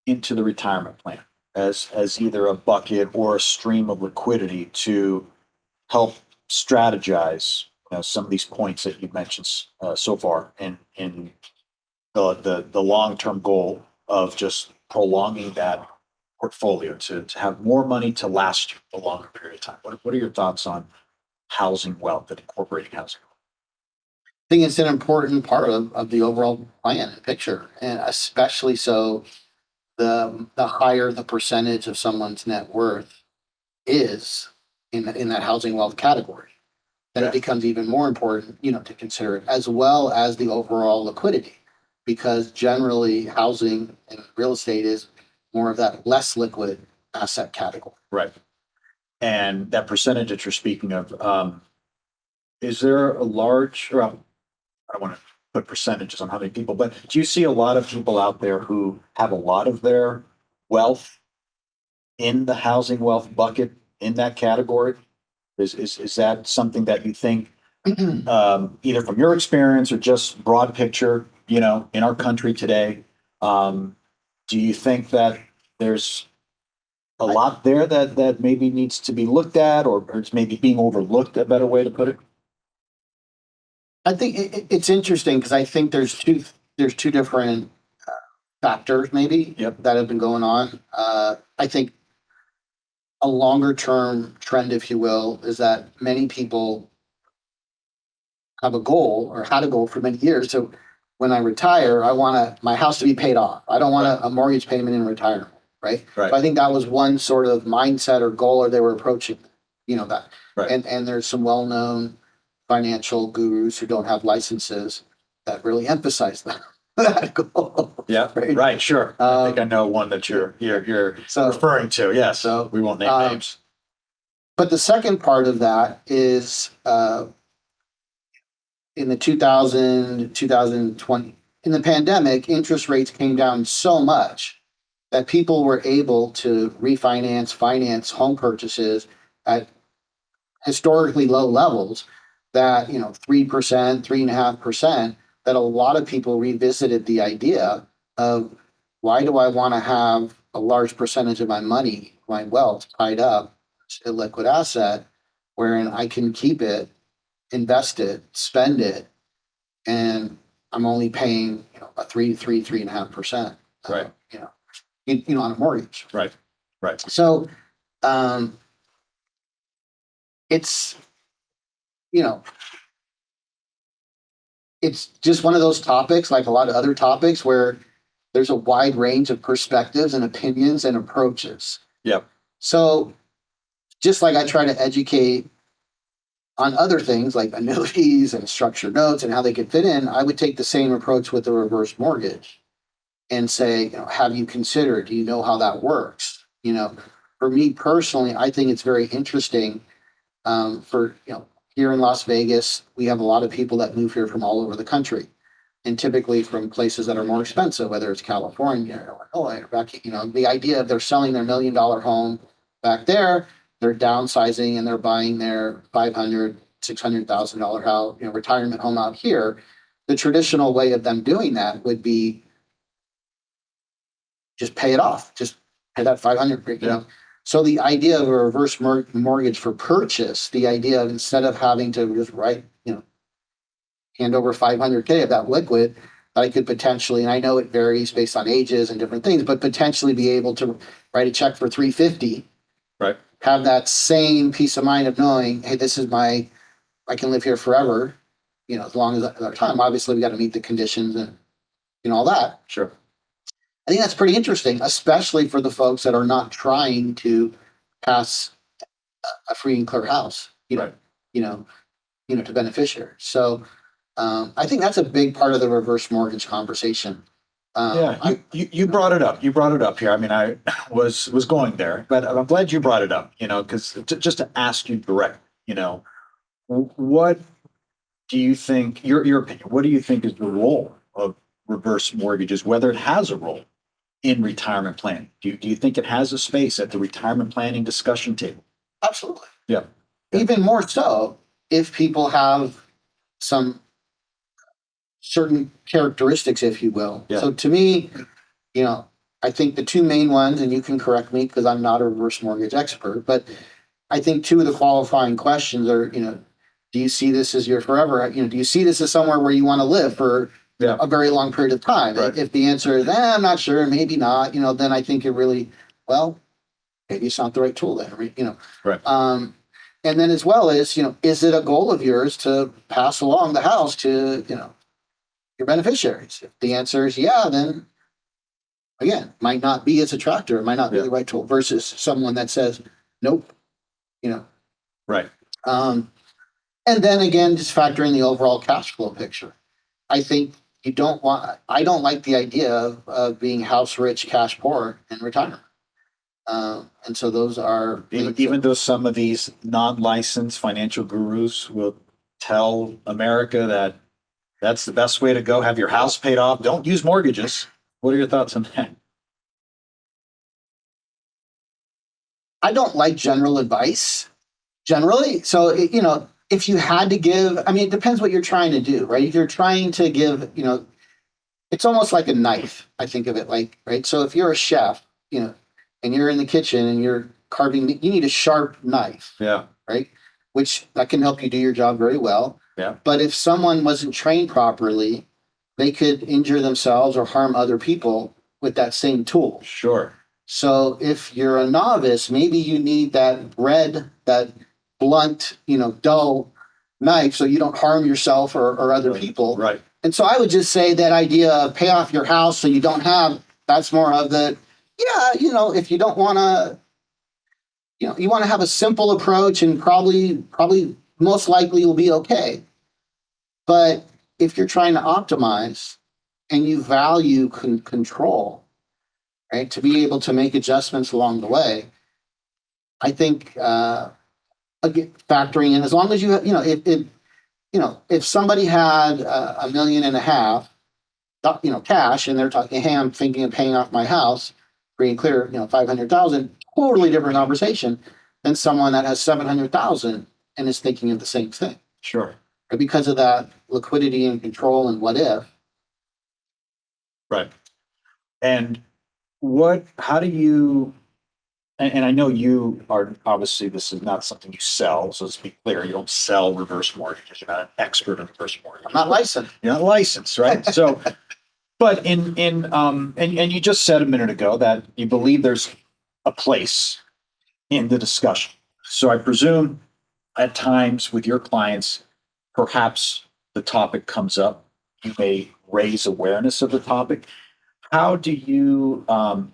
into the retirement plan as either a bucket or a stream of liquidity to help strategize some of these points that you've mentioned so far in the long-term goal of just prolonging that portfolio to have more money to last you a longer period of time? What are your thoughts on housing wealth and incorporating housing? I think it's an important part of the overall plan and picture, and especially so the higher the percentage of someone's net worth is in that housing wealth category, then Yeah. it becomes even more important, to consider it, as well as the overall liquidity, because generally housing and real estate is more of that less liquid asset category. Right. And that percentage that you're speaking of, is there a large, or I don't want to put percentages on how many people, but do you see a lot of people out there who have a lot of their wealth in the housing wealth bucket in that category? Is that something that you think, either from your experience or just broad picture, in our country today, do you think that there's a lot there that maybe needs to be looked at, or it's maybe being overlooked, a better way to put it? I think it's interesting because I think there's two different factors maybe Yep. that have been going on. I think a longer term trend, if you will, is that many people have a goal or had a goal for many years. So when I retire, I want my house to be paid off. I don't want a mortgage payment in retirement, right? Right. So I think that was one sort of mindset or goal, or they were approaching, that. Right. And there's some well known financial gurus who don't have licenses that really emphasize that goal. Yeah, Right. right, sure. I think I know one that you're So- referring to. Yes. so, We won't name names. But the second part of that is in the 2020, in the pandemic, interest rates came down so much that people were able to finance home purchases at historically low levels that, 3%, 3.5%, that a lot of people revisited the idea of, why do I want to have a large percentage of my money, my wealth tied up, a liquid asset, wherein I can keep it, invest it, spend it, and I'm only paying, a 3.5%. Right. On a mortgage. Right. Right. So, it's, you know, it's just one of those topics, like a lot of other topics, where there's a wide range of perspectives and opinions and approaches. Yep. So, just like I try to educate on other things like annuities and structured notes and how they could fit in, I would take the same approach with the reverse mortgage and say, have you considered, do you know how that works? For me personally, I think it's very interesting. Here in Las Vegas, we have a lot of people that move here from all over the country, and typically from places that are more expensive, whether it's California or Illinois or back, the idea of they're selling their $1 million home back there, they're downsizing and they're buying their $500,000, $600,000 house, retirement home out here. The traditional way of them doing that would be just pay it off, just pay that 500, Yeah. So the idea of a reverse mortgage for purchase, the idea of, instead of having to just hand over 500K of that liquid, that I could potentially, and I know it varies based on ages and different things, but potentially be able to write a check for 350, Right. have that same peace of mind of knowing, hey, I can live here forever, as long as our time. Obviously, we got to meet the conditions and all that. Sure. I think that's pretty interesting, especially for the folks that are not trying to pass a free and clear house, Right. To beneficiaries. So I think that's a big part of the reverse mortgage conversation. Yeah, you brought it up. You brought it up here. I mean, I was going there, but I'm glad you brought it up. Because just to ask you direct, what do you think? Your opinion. What do you think is the role of reverse mortgages? Whether it has a role in retirement planning? Do you think it has a space at the retirement planning discussion table? Absolutely. Yeah. Even more so if people have some certain characteristics, if you will. Yeah. So to me, I think the two main ones, and you can correct me because I'm not a reverse mortgage expert, but I think two of the qualifying questions are, do you see this as your forever? Do you see this as somewhere where you want to live for a very long period of time? Right. If the answer is, I'm not sure, maybe not, then I think it really, maybe it's not the right tool then, Right. And then as well as, is it a goal of yours to pass along the house to, your beneficiaries? If the answer is yeah, then again, might not be as attractive, it might not be the right tool versus someone that says, nope, Right. And then again, just factor in the overall cash flow picture. I think I don't like the idea of being house rich, cash poor in retirement. And so those are Even though some of these non-licensed financial gurus will tell America that That's the best way to go. Have your house paid off. Don't use mortgages. What are your thoughts on that? I don't like general advice generally. So, if you had to give, I mean, it depends what you're trying to do, right? If you're trying to give, it's almost like a knife. I think of it like, right? So if you're a chef, and you're in the kitchen and you're carving, you need a sharp knife, Yeah. right? Which that can help you do your job very well. Yeah. But if someone wasn't trained properly, they could injure themselves or harm other people with that same tool. Sure. So if you're a novice, maybe you need that blunt, dull knife so you don't harm yourself or other people. Right. And so I would just say that idea of pay off your house so you don't have, that's more of the, yeah, if you don't want to, you want to have a simple approach and probably most likely will be okay. But if you're trying to optimize and you value control, right, to be able to make adjustments along the way, I think again, factoring in as long as if somebody had a million and a half, cash, and they're talking, hey, I'm thinking of paying off my house, free and clear, 500,000, totally different conversation than someone that has 700,000 and is thinking of the same thing. Sure. But because of that liquidity and control and what if. Right. And how do you, and I know you are, obviously this is not something you sell, so let's be clear, you don't sell reverse mortgages. You're not an expert in reverse mortgages. I'm not licensed. You're not licensed, right? So, but and you just said a minute ago that you believe there's a place in the discussion. So I presume at times with your clients, perhaps the topic comes up. You may raise awareness of the topic. How do you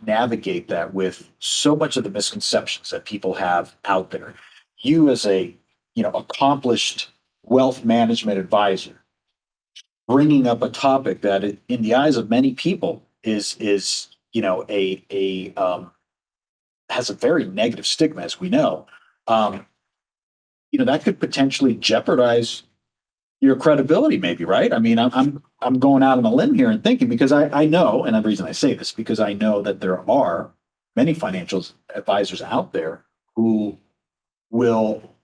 navigate that with so much of the misconceptions that people have out there? You as a accomplished wealth management advisor, bringing up a topic that, in the eyes of many people, is a has a very negative stigma, as we know. Um, that could potentially jeopardize your credibility, maybe, right? I mean, I'm going out on a limb here and thinking, because I know, and the reason I say this because I know that there are many financial advisors out there who will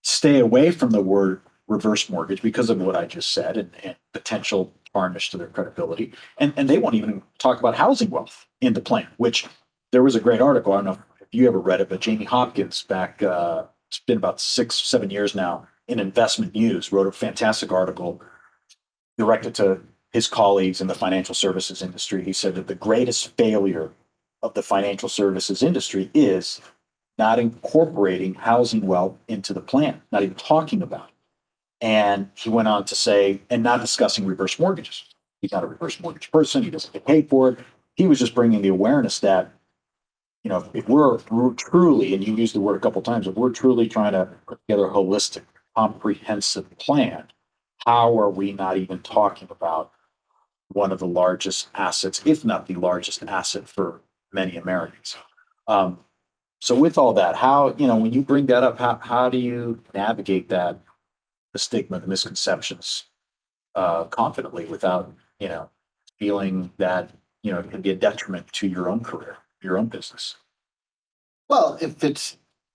stay away from the word reverse mortgage because of what I just said, and potential tarnish to their credibility. And they won't even talk about housing wealth in the plan, which there was a great article. I don't know if you ever read it, but Jamie Hopkins back, it's been about 6, 7 years now, in Investment News, wrote a fantastic article directed to his colleagues in the financial services industry. He said that the greatest failure of the financial services industry is not incorporating housing wealth into the plan, not even talking about it. And he went on to say, and not discussing reverse mortgages. He's not a reverse mortgage person. He doesn't get paid for it. He was just bringing the awareness that, if we're truly, and you used the word a couple of times, if we're truly trying to put together a holistic, comprehensive plan, how are we not even talking about one of the largest assets, if not the largest asset for many Americans? Um, so with all that, how, when you bring that up, how do you navigate that, the stigma, the misconceptions, confidently without, feeling that, it can be a detriment to your own career, your own business? Well, if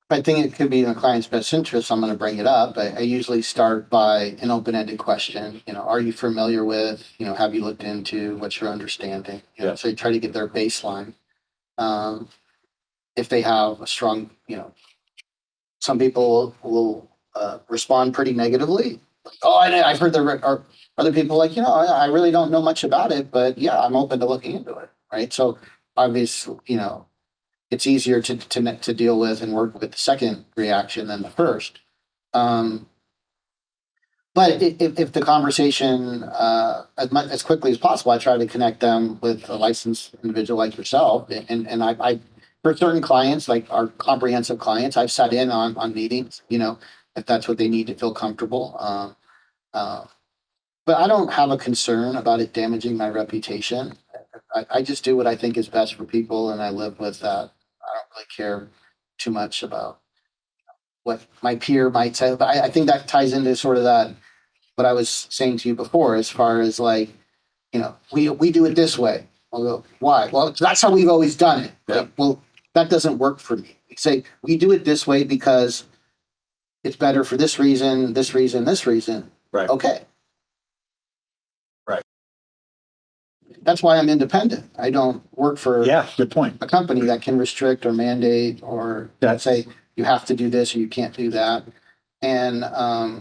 I think it could be in the client's best interest, I'm going to bring it up. I usually start by an open-ended question. Are you familiar with? Have you looked into? What's your understanding? Yeah. So you try to get their baseline. Um, if they have a strong, some people will respond pretty negatively. Like, oh, I've heard there are other people like, I really don't know much about it, but yeah, I'm open to looking into it. Right. So obviously, it's easier to deal with and work with the second reaction than the first. Um, but if the conversation as quickly as possible, I try to connect them with a licensed individual like yourself, and I for certain clients like our comprehensive clients, I've sat in on meetings, if that's what they need to feel comfortable. Uh, but I don't have a concern about it damaging my reputation. I just do what I think is best for people, and I live with that. I don't really care too much about what my peer might say. But I think that ties into sort of that what I was saying to you before, as far as like, we do it this way. I'll go, why? Well, that's how we've always done it. Yeah. Like, well, that doesn't work for me. You say we do it this way because it's better for this reason, this reason, this reason. Right. Okay. Right. That's why I'm independent. I don't work for Yeah, good point. a company that can restrict or mandate or say you have to do this or you can't do that. And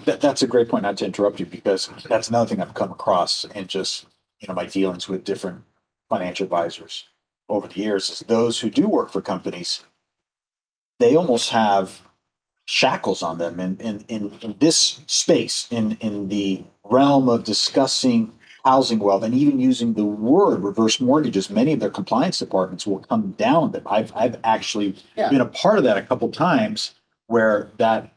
That's a great point, not to interrupt you, because that's another thing I've come across in just, my dealings with different financial advisors over the years is those who do work for companies, they almost have shackles on them in this space, in the realm of discussing housing wealth and even using the word reverse mortgages. Many of their compliance departments will come down them. I've actually been a part of that a couple times where that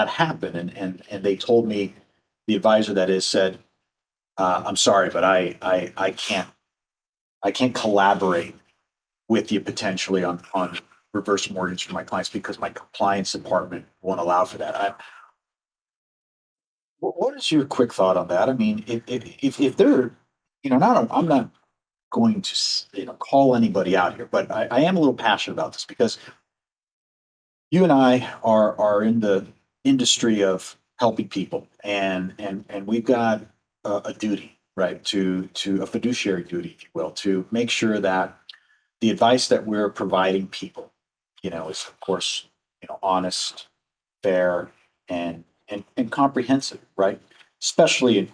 happened, and they told me, the advisor that is said, I'm sorry, but I can't collaborate with you potentially on reverse mortgage for my clients because my compliance department won't allow for that. What is your quick thought on that? I mean, if they're, not, I'm not going to, call anybody out here, but I am a little passionate about this because you and I are in the industry of helping people, and we've got a duty, right, to a fiduciary duty, if you will, to make sure that the advice that we're providing people, is of course, honest, fair, and comprehensive, right? Especially in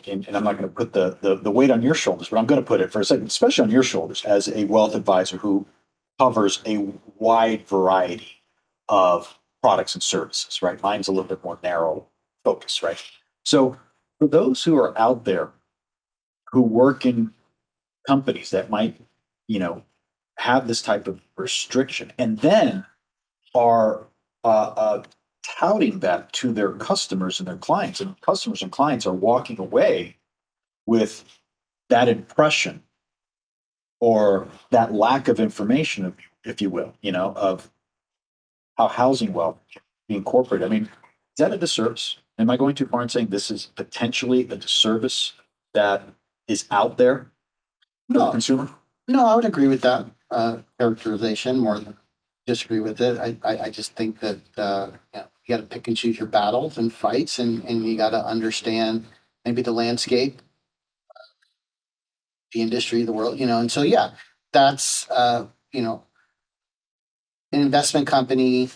and I'm not going to put the weight on your shoulders, but I'm going to put it for a second, especially on your shoulders as a wealth advisor who covers a wide variety of products and services, right? Mine's a little bit more narrow focus, right? So for those who are out there who work in companies that might, you know, have this type of restriction and then are touting that to their customers and their clients, and customers and clients are walking away with that impression or that lack of information, if you will, of how housing wealth can be incorporated. I mean, is that a disservice? Am I going too far in saying this is potentially a disservice that is out there for the no, consumer? no, I would agree with that characterization more than disagree with it. I just think that you got to pick and choose your battles and fights, and you got to understand maybe the landscape, the industry, the world, and so yeah, that's an investment company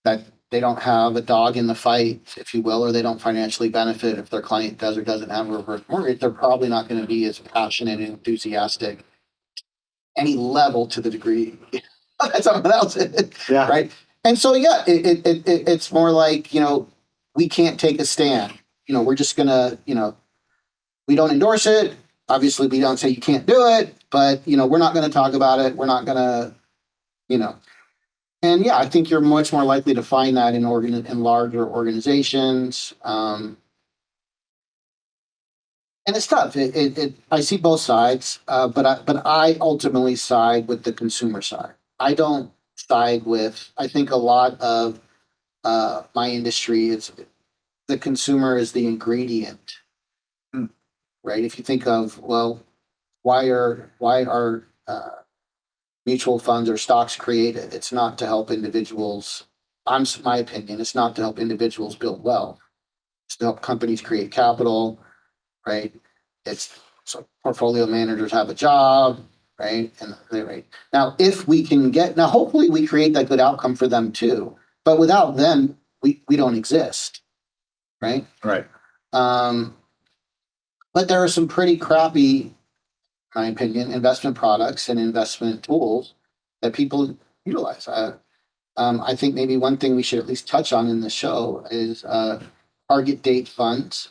that they don't have a dog in the fight, if you will, or they don't financially benefit if their client does or doesn't have a reverse mortgage. They're probably not going to be as passionate and enthusiastic any level to the degree that someone else is, Yeah. right? And so yeah, it's more like we can't take a stand. We're just gonna we don't endorse it. Obviously, we don't say you can't do it, but we're not going to talk about it. We're not going to you know and yeah, I think you're much more likely to find that in larger organizations. And it's tough. I see both sides, but I ultimately side with the consumer side. I don't side with. I think a lot of my industry is the consumer is the ingredient, Hmm. right? If you think of why are mutual funds or stocks created? It's not to help individuals. My opinion. It's not to help individuals build wealth. It's to help companies create capital, right? It's so portfolio managers have a job, right? And right now, if we can hopefully we create that good outcome for them too. But without them, we don't exist, right? Right. Um, but there are some pretty crappy, in my opinion, investment products and investment tools that people utilize. I think maybe one thing we should at least touch on in the show is target date funds.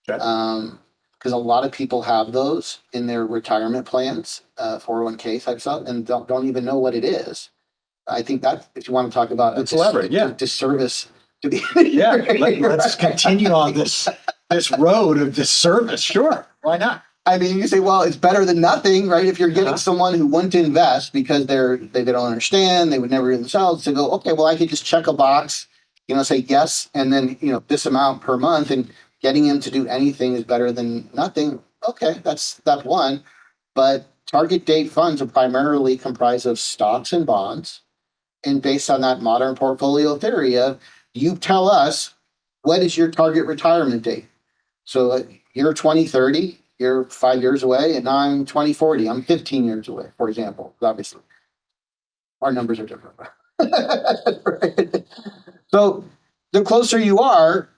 Okay. Because a lot of people have those in their retirement plans, 401k type stuff, and don't even know what it is. I think that if you want to talk about Let's elaborate. Yeah. disservice to the Yeah. Let's continue on this road of disservice. Sure. Why not? I mean, you say, well, it's better than nothing, right? If you're getting Uh-huh. someone who wouldn't invest because they don't understand, they would never do it themselves, to go, okay, well, I could just check a box, say yes, and then this amount per month, and getting him to do anything is better than nothing. Okay, that's step one. But target date funds are primarily comprised of stocks and bonds. And based on that modern portfolio theory of you tell us what is your target retirement date. So you're 2030, you're 5 years away, and I'm 2040. I'm 15 years away, for example. Obviously, our numbers are different. Right? So the closer you are,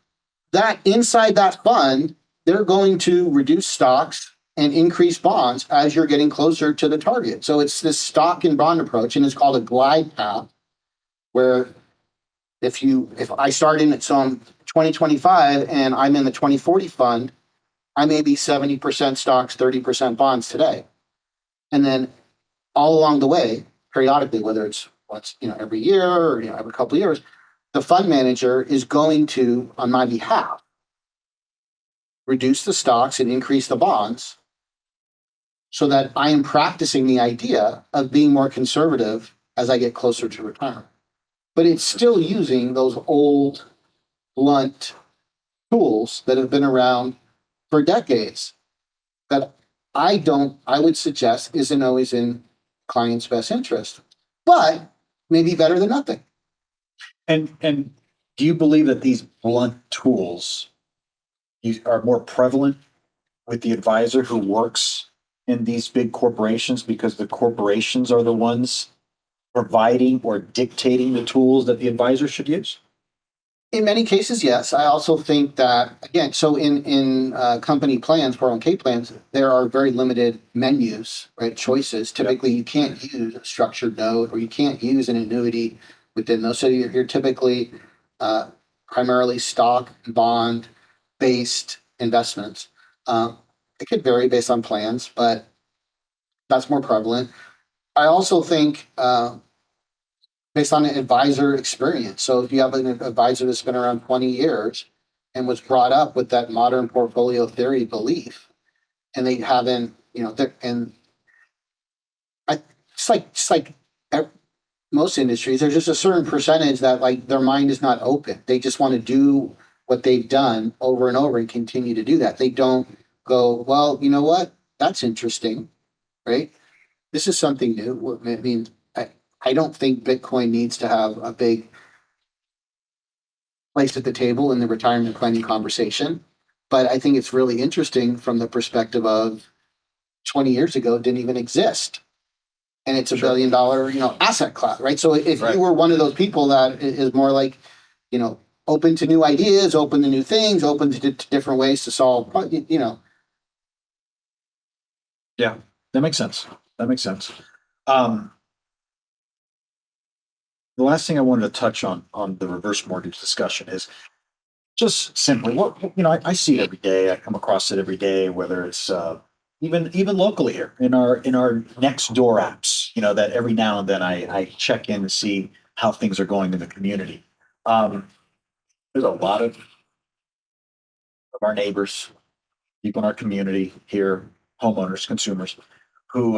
that inside that fund, they're going to reduce stocks and increase bonds as you're getting closer to the target. So it's this stock and bond approach, and it's called a glide path, where if I start in at some 2025 and I'm in the 2040 fund, I may be 70% stocks, 30% bonds today. And then all along the way, periodically, whether it's once, every year or, every couple of years, the fund manager is going to, on my behalf, reduce the stocks and increase the bonds so that I am practicing the idea of being more conservative as I get closer to retirement. But it's still using those old, blunt tools that have been around for decades that I would suggest isn't always in client's best interest, but maybe better than nothing. And do you believe that these blunt tools are more prevalent with the advisor who works in these big corporations because the corporations are the ones providing or dictating the tools that the advisor should use? In many cases, yes. I also think that again, so in company plans, 401k plans, there are very limited menus, right? Choices. Typically, you can't use a structured note or you can't use an annuity within those. So you're typically primarily stock, bond based investments. It could vary based on plans, but that's more prevalent. I also think based on an advisor experience. So if you have an advisor that's been around 20 years and was brought up with that modern portfolio theory belief, and they haven't, and it's like most industries, there's just a certain percentage that like their mind is not open. They just want to do what they've done over and over and continue to do that. They don't go, well, you know what? That's interesting, right? This is something new. I mean, I don't think Bitcoin needs to have a big place at the table in the retirement planning conversation. But I think it's really interesting from the perspective of 20 years ago, it didn't even exist. And it's a Sure. billion dollar, asset class, right? So if Right. you were one of those people that is more like, open to new ideas, open to new things, open to different ways to solve, Yeah, that makes sense. That makes sense. Um, the last thing I wanted to touch on the reverse mortgage discussion is just simply what I see it every day. I come across it every day, whether it's even locally here in our next door apps. That every now and then I check in to see how things are going in the community. Um, there's a lot of our neighbors, people in our community here, homeowners, consumers, who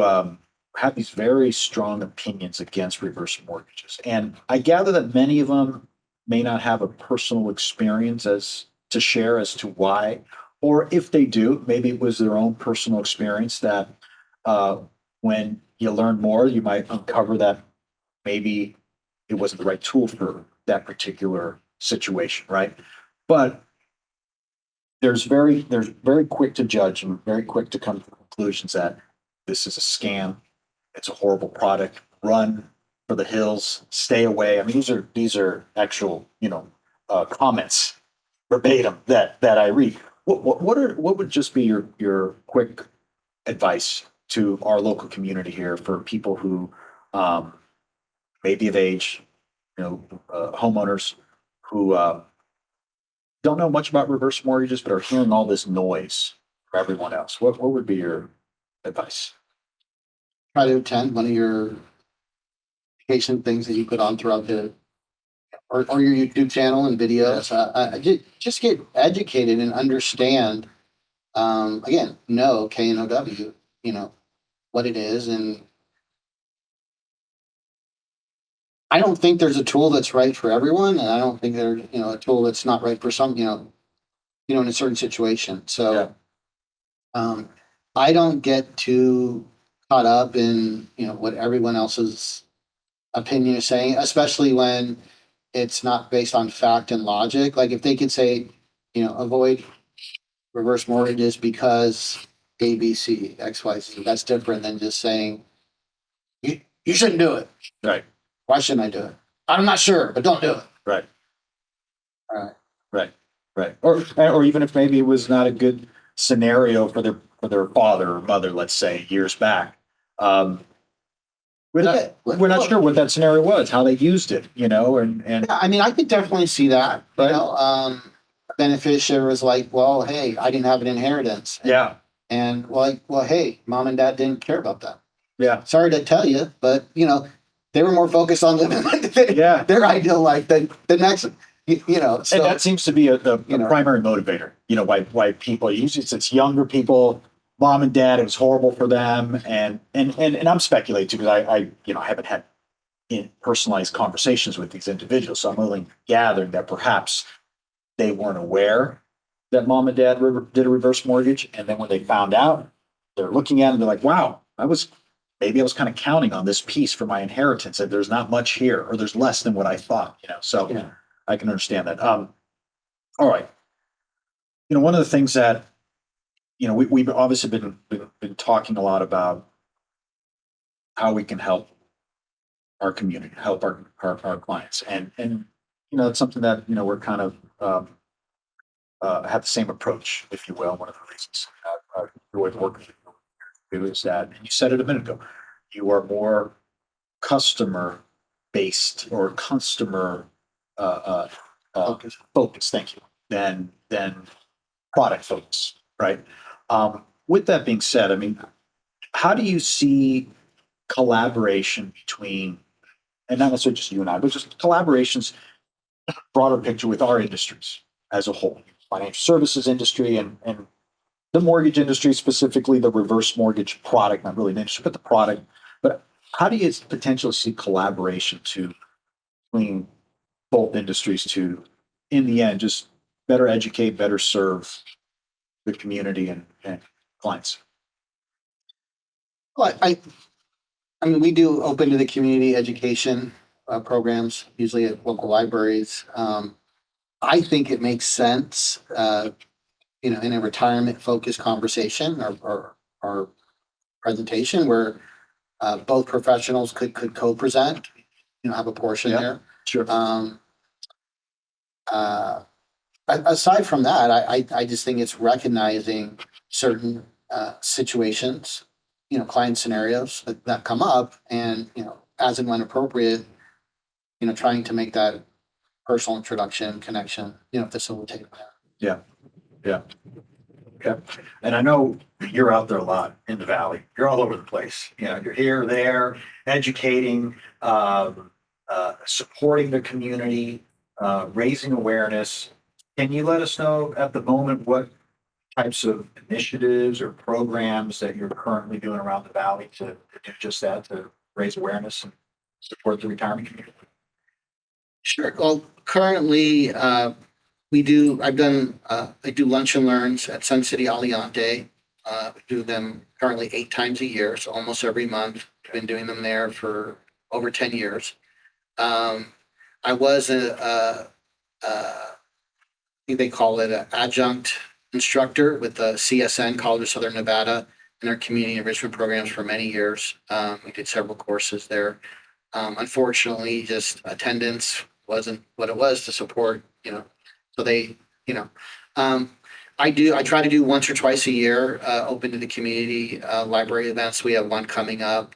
have these very strong opinions against reverse mortgages. And I gather that many of them may not have a personal experience as to share as to why, or if they do, maybe it was their own personal experience that uh, when you learn more, you might uncover that maybe it wasn't the right tool for that particular situation, right? But there's very quick to judge and very quick to come to conclusions that this is a scam. It's a horrible product. Run for the hills. Stay away. I mean, these are actual comments verbatim that I read. What would just be your quick advice to our local community here for people who um, may be of age, homeowners who don't know much about reverse mortgages, but are hearing all this noise from everyone else. What would be your advice? try to attend one of your education things that you put on throughout or your YouTube channel and videos. Just get educated and understand. Again, know KNOW, what it is, and I don't think there's a tool that's right for everyone, and I don't think there's a tool that's not right for some. in a certain situation. So, I don't get too caught up in, what everyone else's opinion is saying, especially when it's not based on fact and logic. Like if they could say, avoid reverse mortgages because A, B, C, X, Y, Z, that's different than just saying, you shouldn't do it. Right. Why shouldn't I do it? I'm not sure, but don't do it. Right. All right. Right. Right. Or even if maybe it was not a good scenario for their father or mother, let's say years back. We're not sure what that scenario was, how they used it, and Yeah, I mean, I could definitely see that. Right. Beneficiary was like, well, hey, I didn't have an inheritance. yeah, And like, well, hey, mom and dad didn't care about that. yeah, Sorry to tell you, but they were more focused on living Yeah. their ideal life than the next. So and that seems to be the know. primary motivator. Why people usually it's younger people, mom and dad. It was horrible for them, and I'm speculating too because I haven't had personalized conversations with these individuals, so I'm only gathering that perhaps they weren't aware that mom and dad did a reverse mortgage, and then when they found out, they're looking at it, and they're like, "Wow, maybe I was kind of counting on this piece for my inheritance, and there's not much here, or there's less than what I thought." So Yeah. I can understand that. All right, one of the things that we've obviously been talking a lot about how we can help our community, help our clients, and it's something that we're kind of have the same approach, if you will. One of the reasons I enjoyed working with you is that, and you said it a minute ago, you are more customer based or customer focused. Thank you. Than product focus, right? With that being said, I mean, how do you see collaboration between, and not necessarily just you and I, but just collaborations, broader picture with our industries as a whole, financial services industry and the mortgage industry, specifically the reverse mortgage product, not really an industry, but the product. But how do you potentially see collaboration between both industries to, in the end, just better educate, better serve the community and clients? Well, I mean, we do open to the community education programs, usually at local libraries. I think it makes sense, in a retirement focused conversation or presentation where both professionals could co-present, have a portion Yeah. there. Sure. Uh, Aside from that, I just think it's recognizing certain situations, client scenarios that come up, and as and when appropriate, trying to make that personal introduction connection, facilitate that. Yeah. Yeah. Okay. And I know you're out there a lot in the valley. You're all over the place. You're here, there, educating, supporting the community, raising awareness. Can you let us know at the moment what types of initiatives or programs that you're currently doing around the valley to do just that, to raise awareness and support the retirement community? Sure. Well, currently, I do lunch and learns at Sun City Aliante. We do them currently 8 times a year, so almost every month. I've been doing them there for over 10 years. I was I think they call it an adjunct instructor with the CSN, College of Southern Nevada, in their community enrichment programs for many years. We did several courses there. Unfortunately, just attendance wasn't what it was to support, so they, you know, um, I try to do once or twice a year, open to the community, library events. We have one coming up,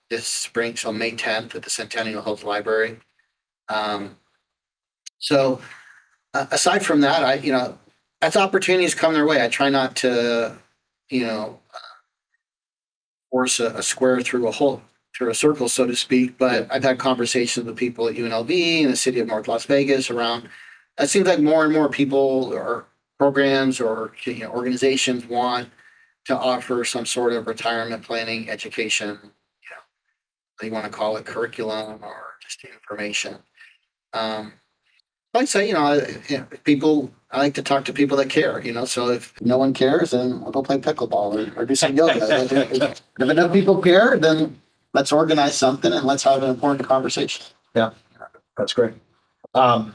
this spring, so May 10th at the Centennial Hills Library. Um, so aside from that, as opportunities come their way, I try not to, you know, force a square through a circle, so to speak. But I've had conversations with people at UNLV and the city of North Las Vegas around. It seems like more and more people or programs or organizations want to offer some sort of retirement planning education. They want to call it curriculum or just information. Um, I'd say, people, I like to talk to people that care, so if no one cares, then we'll go play pickleball or do some yoga. If enough people care, then let's organize something and let's have an important conversation. Yeah, that's great. Um,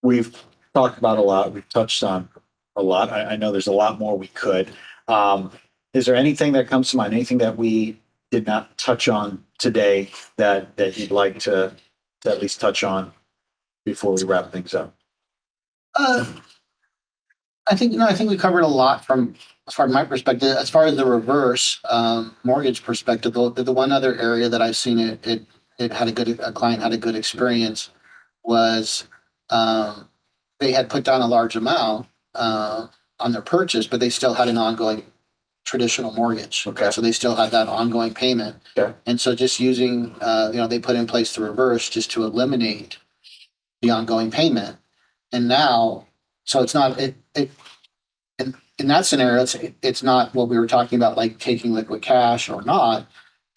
we've talked about a lot. We've touched on a lot. I know there's a lot more we could. Um, is there anything that comes to mind? Anything that we did not touch on today that you'd like to at least touch on before we wrap things up? Uh, I think we covered a lot from, as far as my perspective. As far as the reverse mortgage perspective, the one other area that I've seen it had a client had a good experience was um, they had put down a large amount on their purchase, but they still had an ongoing traditional mortgage. Okay. So they still had that ongoing payment. Okay. And so just using, they put in place the reverse just to eliminate the ongoing payment. And now, so it's not, in that scenario, it's not what we were talking about, like taking liquid cash or not.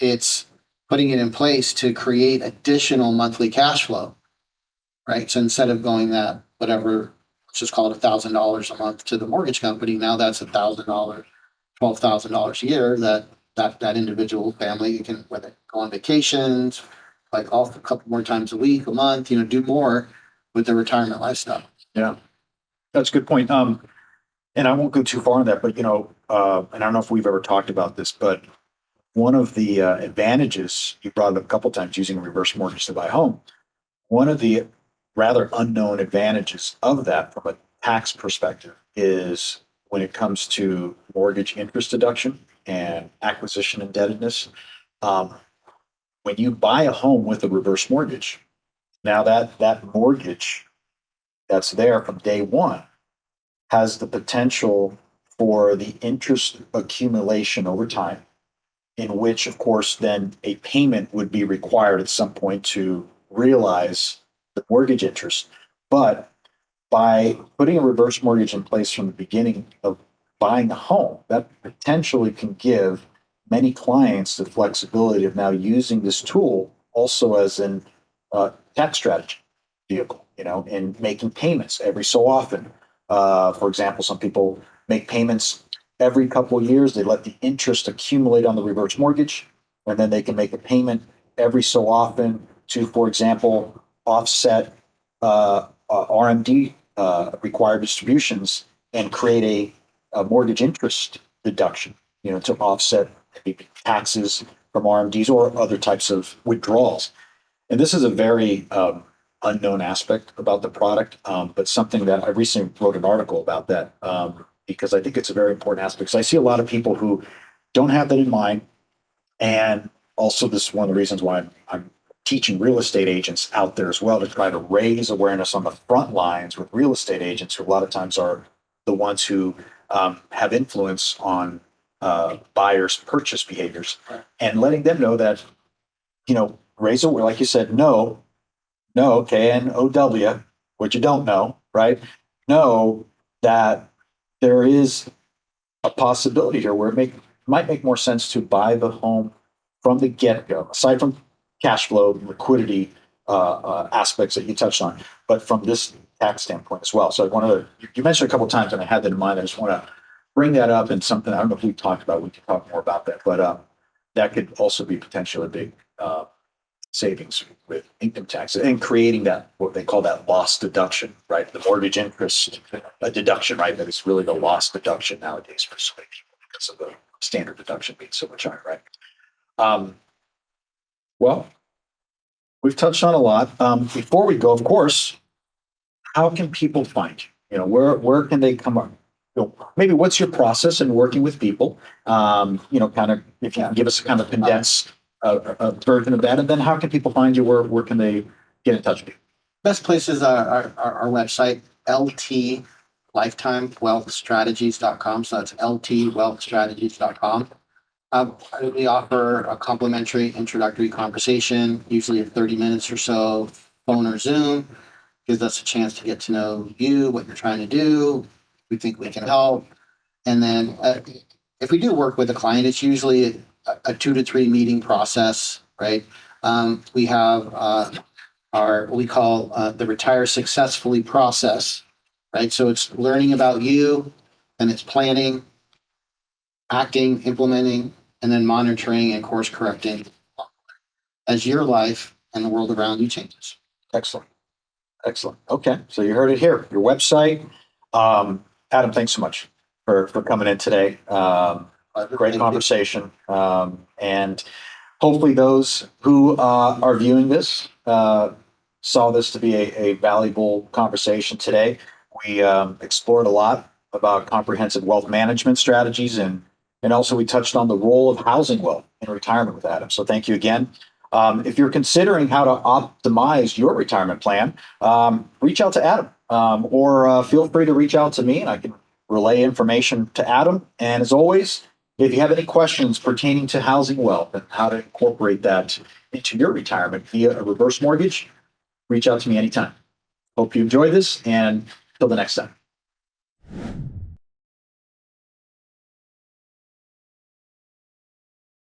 It's putting it in place to create additional monthly cash flow, right? So instead of going that whatever, let's just call it $1,000 a month to the mortgage company, now that's $1,000, $12,000 a year that individual family can, whether go on vacations, like off a couple more times a week, a month, do more with their retirement lifestyle. Yeah, that's a good point. And I won't go too far on that, but and I don't know if we've ever talked about this, but one of the advantages you brought it up a couple times using a reverse mortgage to buy a home. One of the rather unknown advantages of that from a tax perspective is when it comes to mortgage interest deduction and acquisition indebtedness. Um, when you buy a home with a reverse mortgage, now that mortgage that's there from day one has the potential for the interest accumulation over time, in which, of course, then a payment would be required at some point to realize the mortgage interest. But by putting a reverse mortgage in place from the beginning of buying a home, that potentially can give many clients the flexibility of now using this tool also as an tax strategy vehicle, and making payments every so often. For example, some people make payments every couple of years. They let the interest accumulate on the reverse mortgage, and then they can make a payment every so often to, for example, offset RMD required distributions and create a mortgage interest deduction, to offset maybe taxes from RMDs or other types of withdrawals. And this is a very unknown aspect about the product, but something that I recently wrote an article about that because I think it's a very important aspect. Because I see a lot of people who don't have that in mind, and also this is one of the reasons why I'm teaching real estate agents out there as well to try to raise awareness on the front lines with real estate agents who a lot of times are the ones who have influence on buyers' purchase behaviors, and letting them know that raise aware, like you said, no, KNOW, what you don't know, right? Know that there is a possibility here where might make more sense to buy the home from the get go, aside from cash flow, liquidity aspects that you touched on, but from this tax standpoint as well. So I want to, you mentioned a couple of times, and I had that in mind. I just want to bring that up and something I don't know if we talked about. We can talk more about that, but that could also be potentially a big savings with income tax and creating that what they call that loss deduction, right? The mortgage interest deduction, right? That is really the loss deduction nowadays for so many people because of the standard deduction being so much higher, right? Um, well, we've touched on a lot. Before we go, of course, how can people find you? Where can they come up? Maybe what's your process in working with people? Kind of if you can give us a kind of condensed a version of that, and then how can people find you? Where can they get in touch with you? Best places are our website, ltlifetimewealthstrategies.com. So that's ltwealthstrategies.com. We offer a complimentary introductory conversation, usually 30 minutes or so, phone or Zoom. Gives us a chance to get to know you, what you're trying to do. We think we can help. And then if we do work with a client, it's usually a 2 to 3 meeting process, right? We have our what we call the retire successfully process, right? So it's learning about you, and it's planning, acting, implementing, and then monitoring and course correcting as your life and the world around you changes. Excellent. Excellent. Okay. So you heard it here, your website. Adam, thanks so much for coming in today. Great conversation. And hopefully those who are viewing this saw this to be a valuable conversation today. We explored a lot about comprehensive wealth management strategies, and also we touched on the role of housing wealth in retirement with Adam. So thank you again. If you're considering how to optimize your retirement plan, reach out to Adam, or feel free to reach out to me, and I can relay information to Adam. And as always, if you have any questions pertaining to housing wealth and how to incorporate that into your retirement via a reverse mortgage, reach out to me anytime. Hope you enjoy this, and till the next time.